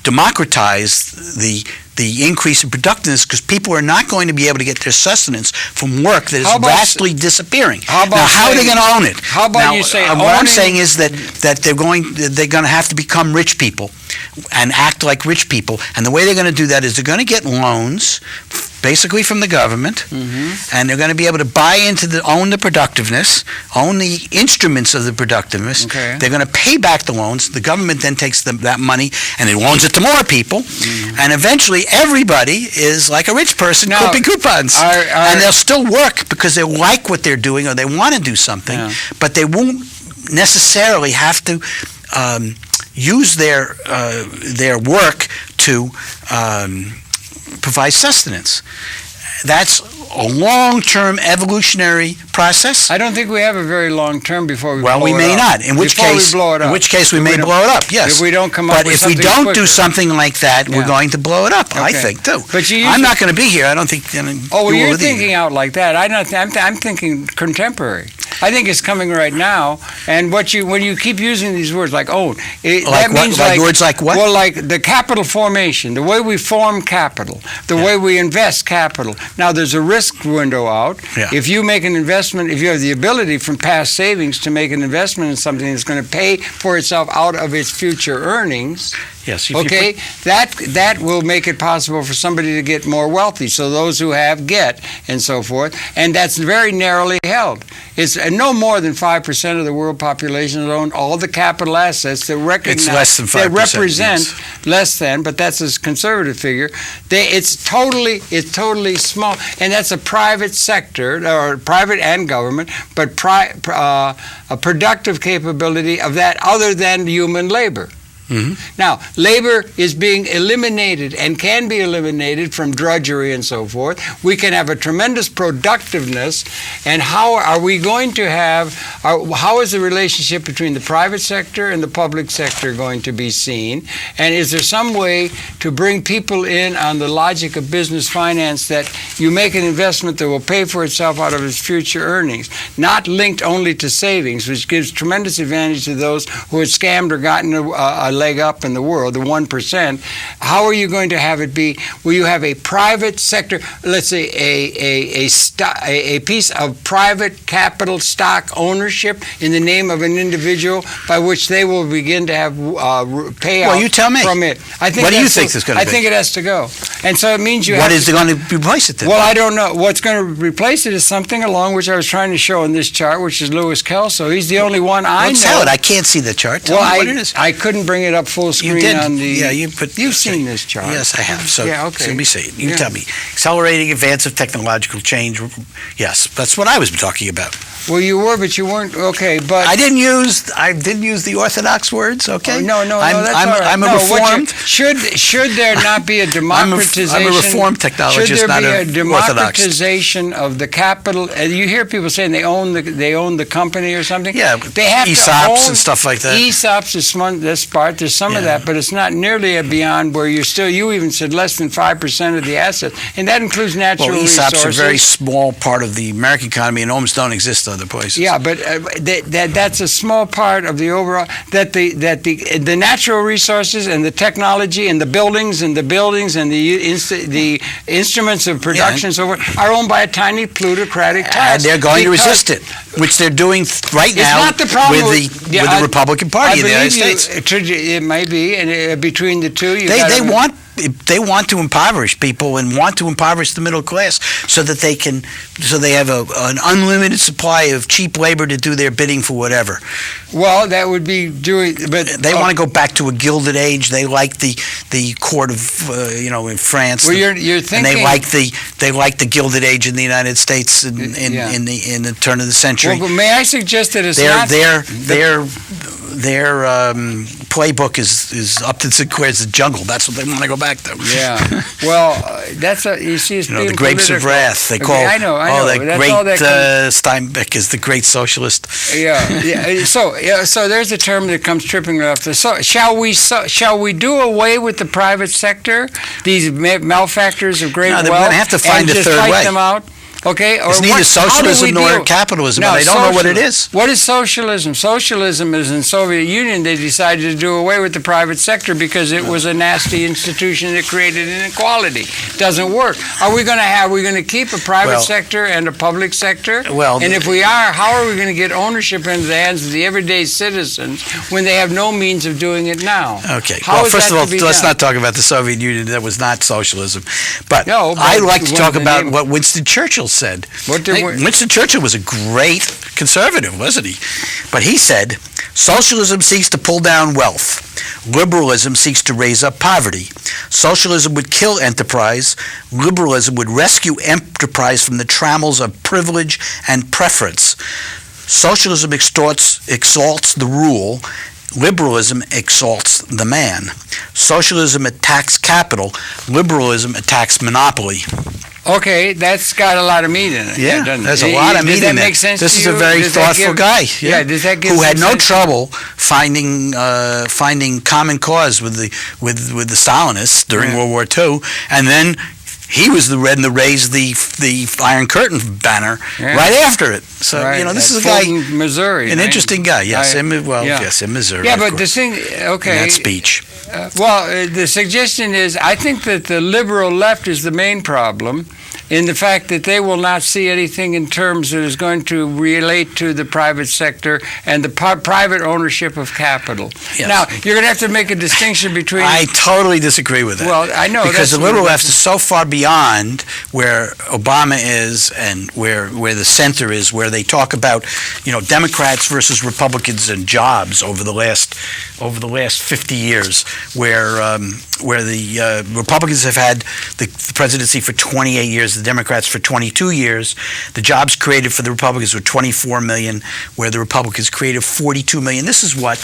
democratize the increase in productiveness, because people are not going to be able to get their sustenance from work that is vastly disappearing. How are they going to own it? How about you say what I'm saying is that they're going to have to become rich people. and act like rich people. And the way they're going to do that is they're going to get loans, basically from the government, and they're going to be able to own the productiveness, own the instruments of the productiveness. Okay. They're going to pay back the loans. The government then takes that money and it loans it to more people, and eventually everybody is like a rich person clipping coupons. And they'll still work because they like what they're doing or they want to do something, but they won't necessarily have to use their work to provide sustenance. That's a long-term evolutionary process. I don't think we have a very long term before we blow it up. Well, we may not. In which case we may blow it up, yes. If we don't come up with something But if we don't quicker. do something like that, we're going to blow it up, I think, too. But I'm not going to be here. I don't think... you're thinking out like that. I'm thinking contemporary. I think it's coming right now. And when you keep using these words like own, that means like words like what? Well, like the capital formation, the way we form capital, the way we invest capital. Now, there's a risk window out. Yeah. If you make an investment, if you have the ability from past savings to make an investment in something that's going to pay for itself out of its future earnings, yes, okay, that will make it possible for somebody to get more wealthy. So those who have get, and so forth, and that's very narrowly held. It's no more than 5% of the world population that own all the capital assets that recognize. It's less than 5%. That represent less than, but that's a conservative figure. It's totally small, and that's a private sector, or private and government, but a productive capability of that other than human labor. Now, labor is being eliminated and can be eliminated from drudgery and so forth. We can have a tremendous productiveness, and how are we going to how is the relationship between the private sector and the public sector going to be seen? And is there some way to bring people in on the logic of business finance that you make an investment that will pay for itself out of its future earnings, not linked only to savings, which gives tremendous advantage to those who had scammed or gotten a leg up in the world, the 1%. How are you going to have it be? Will you have a private sector, let's say a piece of private capital stock ownership in the name of an individual by which they will begin to have payout well, you tell me. from it? I think what do you think it's going to be? I think it has to go. And so it means what is going to replace it then? Well, I don't know. What's going to replace it is something along which I was trying to show in this chart, which is Louis Kelso. He's the only one I know. I can't see the chart. Tell me what it is. I couldn't bring it up full screen. You did. On the... Yeah, you've seen this chart. Yes, I have. So, yeah, okay. So let me see it. You tell me. Accelerating advance of technological change. Yes, that's what I was talking about. Well, you were, but you weren't. Okay, but I didn't use the orthodox words. Okay. No, that's all right. I'm a reformed. Should there not be a democratization? I'm a reformed technologist, should there not be a orthodox. democratization of the capital? You hear people saying they own the company or something. Yeah, they have ESOPs to own, and stuff like that. ESOPs is this part. There's some of that, but it's not nearly beyond where you're still. You even said less than 5% of the assets, and that includes natural resources. ESOPs are a very small part of the American economy and almost don't exist other places. Yeah, but that's a small part of the overall. That the natural resources and the technology and the buildings and the instruments of production and so forth are owned by a tiny plutocratic class. And they're going to resist it, which they're doing right now with the Republican Party in the United States. It might be, and between the two, they want to impoverish people and want to impoverish the middle class so they have an unlimited supply of cheap labor to do their bidding for whatever. Well, that would be but they want to go back to a gilded age. They like the court of in France. Well, you're thinking, and they like the gilded age in the United States in the turn of the century. Well, but may I suggest that it's their playbook is Upton Sinclair's The Jungle. That's what they want to go back to. Yeah. Well, you see, it's the grapes of wrath. They call. I know. That great Steinbeck is the great socialist. Yeah. So there's a term that comes tripping off the. So shall we do away with the private sector? These malefactors of great wealth. They're going to have to find a third way. Them out. Okay, or It's neither socialism nor capitalism, and they don't know what it is. What is socialism? Socialism is in Soviet Union. They decided to do away with the private sector because it was a nasty institution that created inequality. Doesn't work. Are we going to keep a private sector and a public sector? Well, and if we are, how are we going to get ownership into the hands of the everyday citizens when they have no means of doing it now? Okay. Well, first of all, let's not talk about the Soviet Union. That was not socialism. But I'd like to talk about what Winston Churchill said. Winston Churchill was a great conservative, wasn't he? But he said, socialism seeks to pull down wealth. Liberalism seeks to raise up poverty. Socialism would kill enterprise. Liberalism would rescue enterprise from the trammels of privilege and preference. Socialism exalts the rule. Liberalism exalts the man. Socialism attacks capital. Liberalism attacks monopoly. Okay, that's got a lot of meat in it. Yeah, doesn't there's it? a lot of meat in Does that it. make sense This to is you? a very thoughtful guy. Yeah, does that give who had no sense? trouble finding common cause with the Stalinists during World War II, and then he was the red and raised the Iron Curtain banner right after it. So this is a guy, Missouri, an interesting guy. Yes, in Missouri. Yeah, but the thing, okay, in that speech. The suggestion is, I think that the liberal left is the main problem, in the fact that they will not see anything in terms that is going to relate to the private sector and the private ownership of capital. Yes. Now, you're going to have to make a distinction between... I totally disagree with that. Well, I know. Because the liberal left is so far beyond where Obama is and where the center is, where they talk about, Democrats versus Republicans and jobs over the last 50 years, where the Republicans have had the presidency for 28 years, the Democrats for 22 years. The jobs created for the Republicans were 24 million, where the Republicans created 42 million. This is what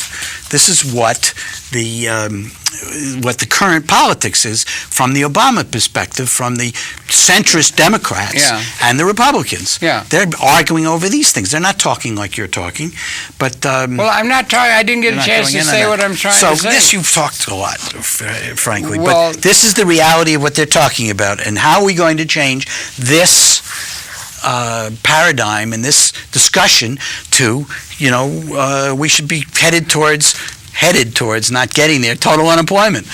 the current politics is from the Obama perspective, from the centrist Democrats and the Republicans. Yeah. They're arguing over these things. They're not talking like you're talking. But well, I'm not talking. I didn't get a chance to say what I'm trying to say. So this, you've talked a lot, frankly. Well, but this is the reality of what they're talking about, and how are we going to change this paradigm and this discussion to, we should be headed towards, not getting there, total unemployment.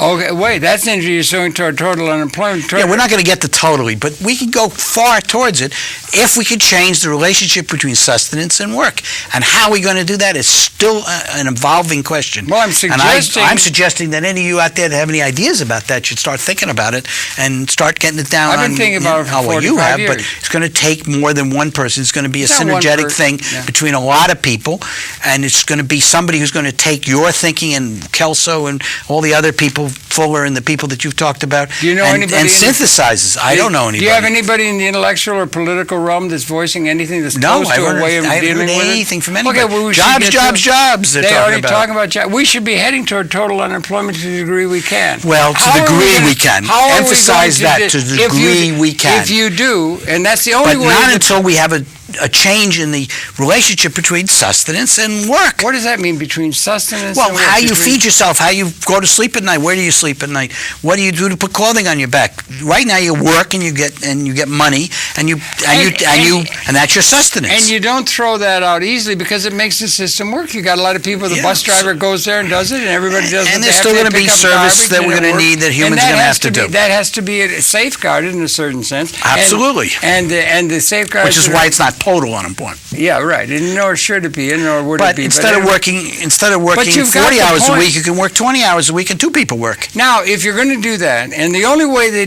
Okay, wait, that's interesting, toward total unemployment. Yeah, we're not going to get to totally, but we can go far towards it if we could change the relationship between sustenance and work. And how are we going to do that is still an evolving question. Well, I'm suggesting that any of you out there that have any ideas about that should start thinking about it and start getting it down. I've been thinking about it for 45 years. But it's going to take more than one person. It's going to be a synergetic thing between a lot of people, and it's going to be somebody who's going to take your thinking and Kelso and all the other people, Fuller and the people that you've talked about, do you know anybody and synthesizes. I don't know anybody. Do you have anybody in the intellectual or political realm that's voicing anything that's close to a way of dealing with it? Anything from anybody. Okay, well, jobs. They're already talking about jobs. We should be heading toward total unemployment to the degree we can. Well, to the degree we can. Emphasize that, to the degree we can. If you do, and that's the only way. But not until we have a change in the relationship between sustenance and work. What does that mean, between sustenance and work? Well, how you feed yourself, how you go to sleep at night, where do you sleep at night, what do you do to put clothing on your back? Right now you work and you get money and that's your sustenance. And you don't throw that out easily because it makes the system work. You got a lot of people, the bus driver goes there and does it, and everybody does it. And there's still going to be service that we're going to need, that humans are going to have to do. That has to be safeguarded in a certain sense. Absolutely. And the safeguards, which is why it's not total unemployment. Yeah, right. And nor should it be, and nor would it be. Instead of working 40 hours a week, you can work 20 hours a week and two people work. Now, if you're going to do that, and the only way they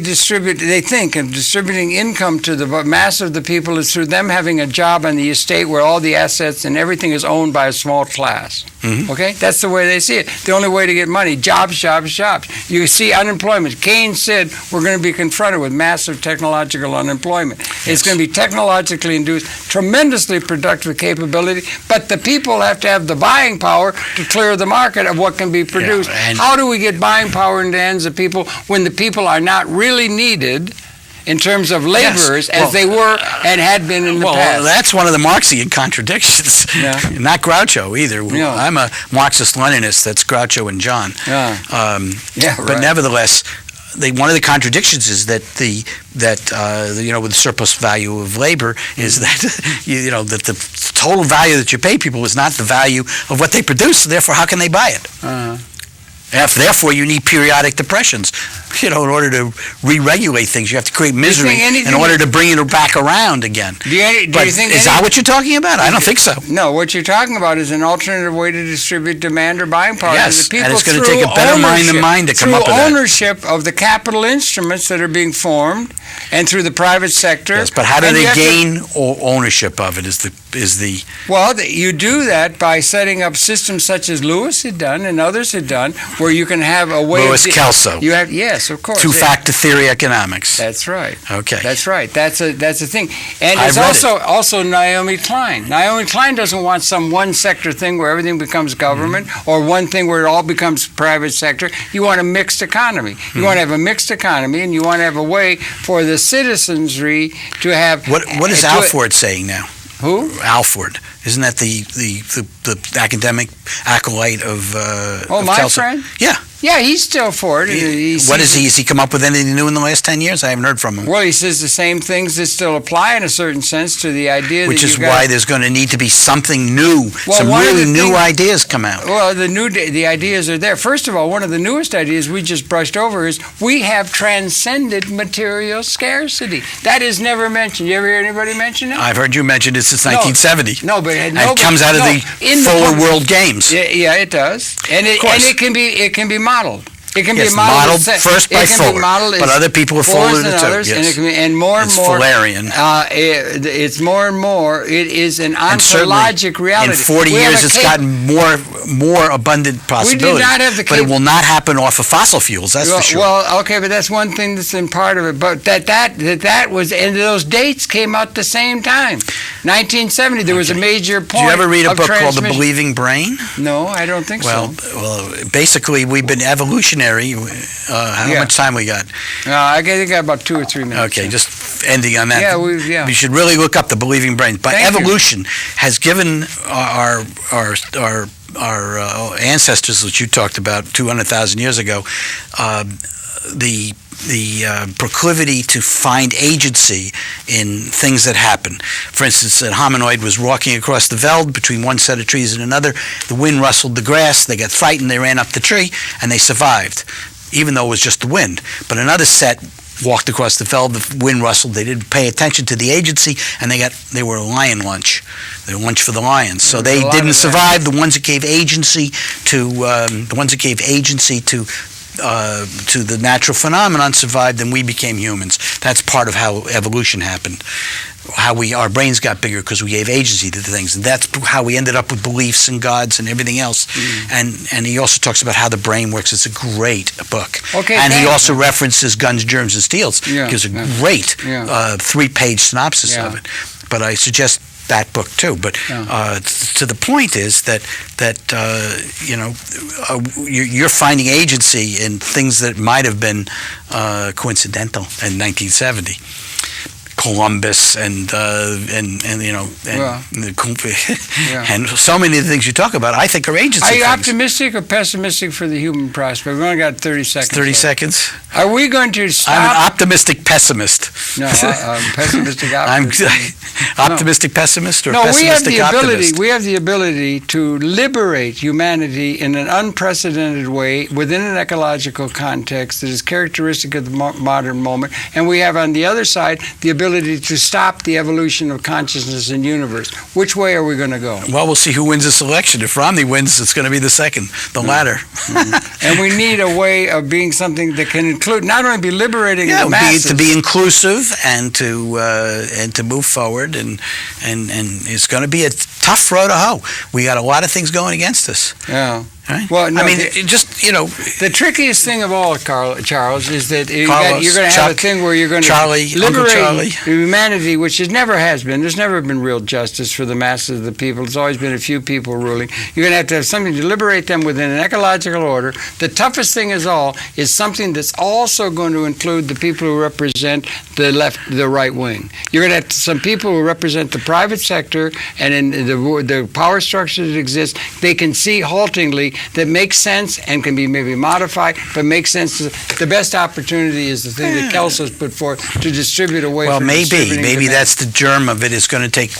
think of distributing income to the mass of the people is through them having a job on the estate where all the assets and everything is owned by a small class. Mm-hmm. Okay? That's the way they see it. The only way to get money, jobs. You see unemployment. Keynes said we're going to be confronted with massive technological unemployment. Yes. It's going to be technologically induced, tremendously productive capability, but the people have to have the buying power to clear the market of what can be produced. Yeah, how do we get buying power in the hands of people when the people are not really needed in terms of laborers as they were and had been in the past? Well, that's one of the Marxian contradictions. Yeah. Not Groucho either. Yeah. I'm a Marxist-Leninist. That's Groucho and John. Yeah. But nevertheless, one of the contradictions is that with the surplus value of labor is that that the total value that you pay people is not the value of what they produce. So therefore, how can they buy it? Therefore, you need periodic depressions. In order to re-regulate things, you have to create misery in order to bring it back around again. Is that what you're talking about? I don't think so. No, what you're talking about is an alternative way to distribute demand or buying power to the people. And it's going to take a better mind than mine to come up with that. Through ownership of the capital instruments that are being formed, and through the private sector. Yes, but how do they gain ownership of it? Well, you do that by setting up systems such as Lewis had done and others had done, where you can have a way. Lewis Kelso. Yes, of course. Two-factor theory economics. That's right. Okay. That's right. That's a thing. And it's also Naomi Klein. Naomi Klein doesn't want some one sector thing where everything becomes government or one thing where it all becomes private sector. You want a mixed economy. You want to have a mixed economy, and you want to have a way for the citizenry to have. What is Alford saying now? Who? Alford. Isn't that the academic acolyte of my Kelso? friend? Yeah. Yeah, he's still for it. What is he? Has he come up with anything new in the last 10 years? I haven't heard from him. Well, he says the same things that still apply in a certain sense to the idea Which is why there's going to need to be something new. Some really new ideas come out. Well, the ideas are there. First of all, one of the newest ideas we just brushed over is we have transcended material scarcity. That is never mentioned. You ever hear anybody mention it? I've heard you mention it since 1970. No, but it comes out of the Fuller World Games. Yeah, it does. And it can be modeled. It can be modeled first by Fuller, but other people have followed it too. Yes. And more and more. Fullerian. It's more and more. It is an ontologic reality. In 40 years, it's gotten more abundant possibilities. We do not have the but it will not happen off of fossil fuels. That's for sure. Well, okay, but that's one thing that's in part of it. But that was, and those dates came out at the same time. 1970, there was a major point. Did you ever read a book called The Believing Brain? No, I don't think so. Well, basically, we've been evolutionary. How much time we got? I think I got about 2 or 3 minutes. Okay, just ending on that. Yeah, we should really look up The Believing Brain. But evolution has given our ancestors, which you talked about 200,000 years ago, the proclivity to find agency in things that happen. For instance, a hominoid was walking across the veld between one set of trees and another. The wind rustled the grass. They got frightened. They ran up the tree, and they survived, even though it was just the wind. But another set walked across the veld. The wind rustled. They didn't pay attention to the agency, and they were a lion lunch. They were lunch for the lions. So they didn't survive. The ones that gave agency to the natural phenomenon survived, and we became humans. That's part of how evolution happened. Our brains got bigger because we gave agency to the things, and that's how we ended up with beliefs and gods and everything else. And he also talks about how the brain works. It's a great book. Okay, and he also references Guns, Germs, and Steels. Gives a great 3-page synopsis of it. But I suggest that book too. But to the point is that you're finding agency in things that might have been coincidental in 1970. Columbus and so many of the things you talk about, I think, are agency. Are you optimistic or pessimistic for the human prospect? We've only got 30 seconds. 30 seconds. Are we going to stop? I'm an optimistic pessimist. No, pessimistic optimist. I'm optimistic pessimist or pessimistic optimist? We have the ability to liberate humanity in an unprecedented way within an ecological context that is characteristic of the modern moment, and we have on the other side the ability to stop the evolution of consciousness in the universe. Which way are we going to go? Well, we'll see who wins this election. If Romney wins, it's going to be the second, the latter. And we need a way of being something that can include, not only be liberating the masses. To be inclusive and to move forward, and it's going to be a tough road to hoe. We got a lot of things going against us. Yeah. Right? Well, no, the trickiest thing of all, Charles, is that you're going to have a thing where you're going to liberate humanity, which never has been. There's never been real justice for the masses of the people. It's always been a few people ruling. You're going to have something to liberate them within an ecological order. The toughest thing is something that's also going to include the people who represent the right wing. You're going to have some people who represent the private sector, and in the power structures that exist, they can see haltingly that makes sense and can be maybe modified, but makes sense. The best opportunity is the thing that Kelso's put forth to distribute away. Well, from distributing maybe demand. that's the germ of it. It's going to take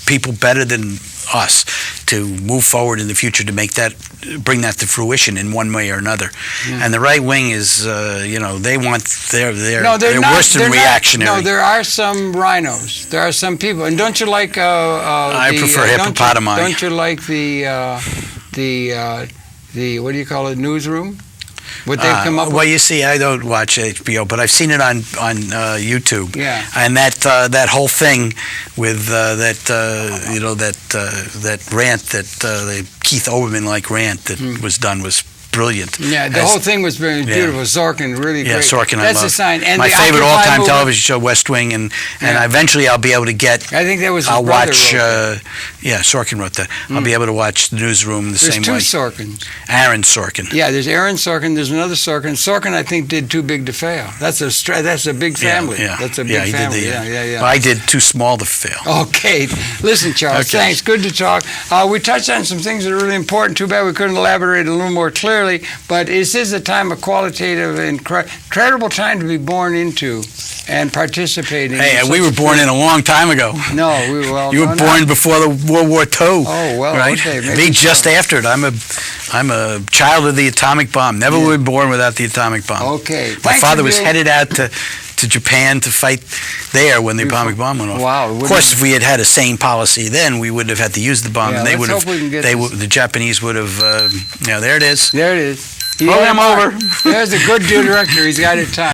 people better than us to move forward in the future to bring that to fruition in one way or another. Yeah. And the right wing is, they want they're not, worse than reactionary. No, there are some rhinos. There are some people, and don't you like? I prefer hippopotami. Don't you like the what do you call it? Newsroom. What they've come up with? Well, you see, I don't watch HBO, but I've seen it on YouTube. Yeah. And that whole thing with that rant the Keith Olbermann rant that was done was brilliant. Yeah, the whole thing was very beautiful. Sorkin, really great. Yeah, Sorkin, That's I love. a sign. And my the favorite Occupy all-time movement, television show, West Wing, and eventually I'll be able to get. I think that was his I'll brother watch. wrote Sorkin wrote that. I'll be able to watch the Newsroom the same way. There's two Sorkins. Aaron Sorkin. Yeah, there's Aaron Sorkin. There's another Sorkin. Sorkin, I think, did Too Big to Fail. That's a big family. Yeah, That's a big family. Did Yeah. Well, I did Too Small to Fail. Okay. Listen, Charles, thanks. Good to talk. We touched on some things that are really important. Too bad we couldn't elaborate a little more clearly, but this is a time of qualitative, incredible time to be born into and participating. Hey, we were born in a long time ago. No, you were born before the World War II. Oh, well, right? okay. Me just after it. I'm a child of the atomic bomb. Never were born without the atomic bomb. Okay. My father was headed out to Japan to fight there when the atomic bomb went off. Wow. Of course, if we had had a sane policy then, we wouldn't have had to use the bomb, and they would have. The Japanese would have. There it is. There it is. Program over. There's a good director. He's got it timed.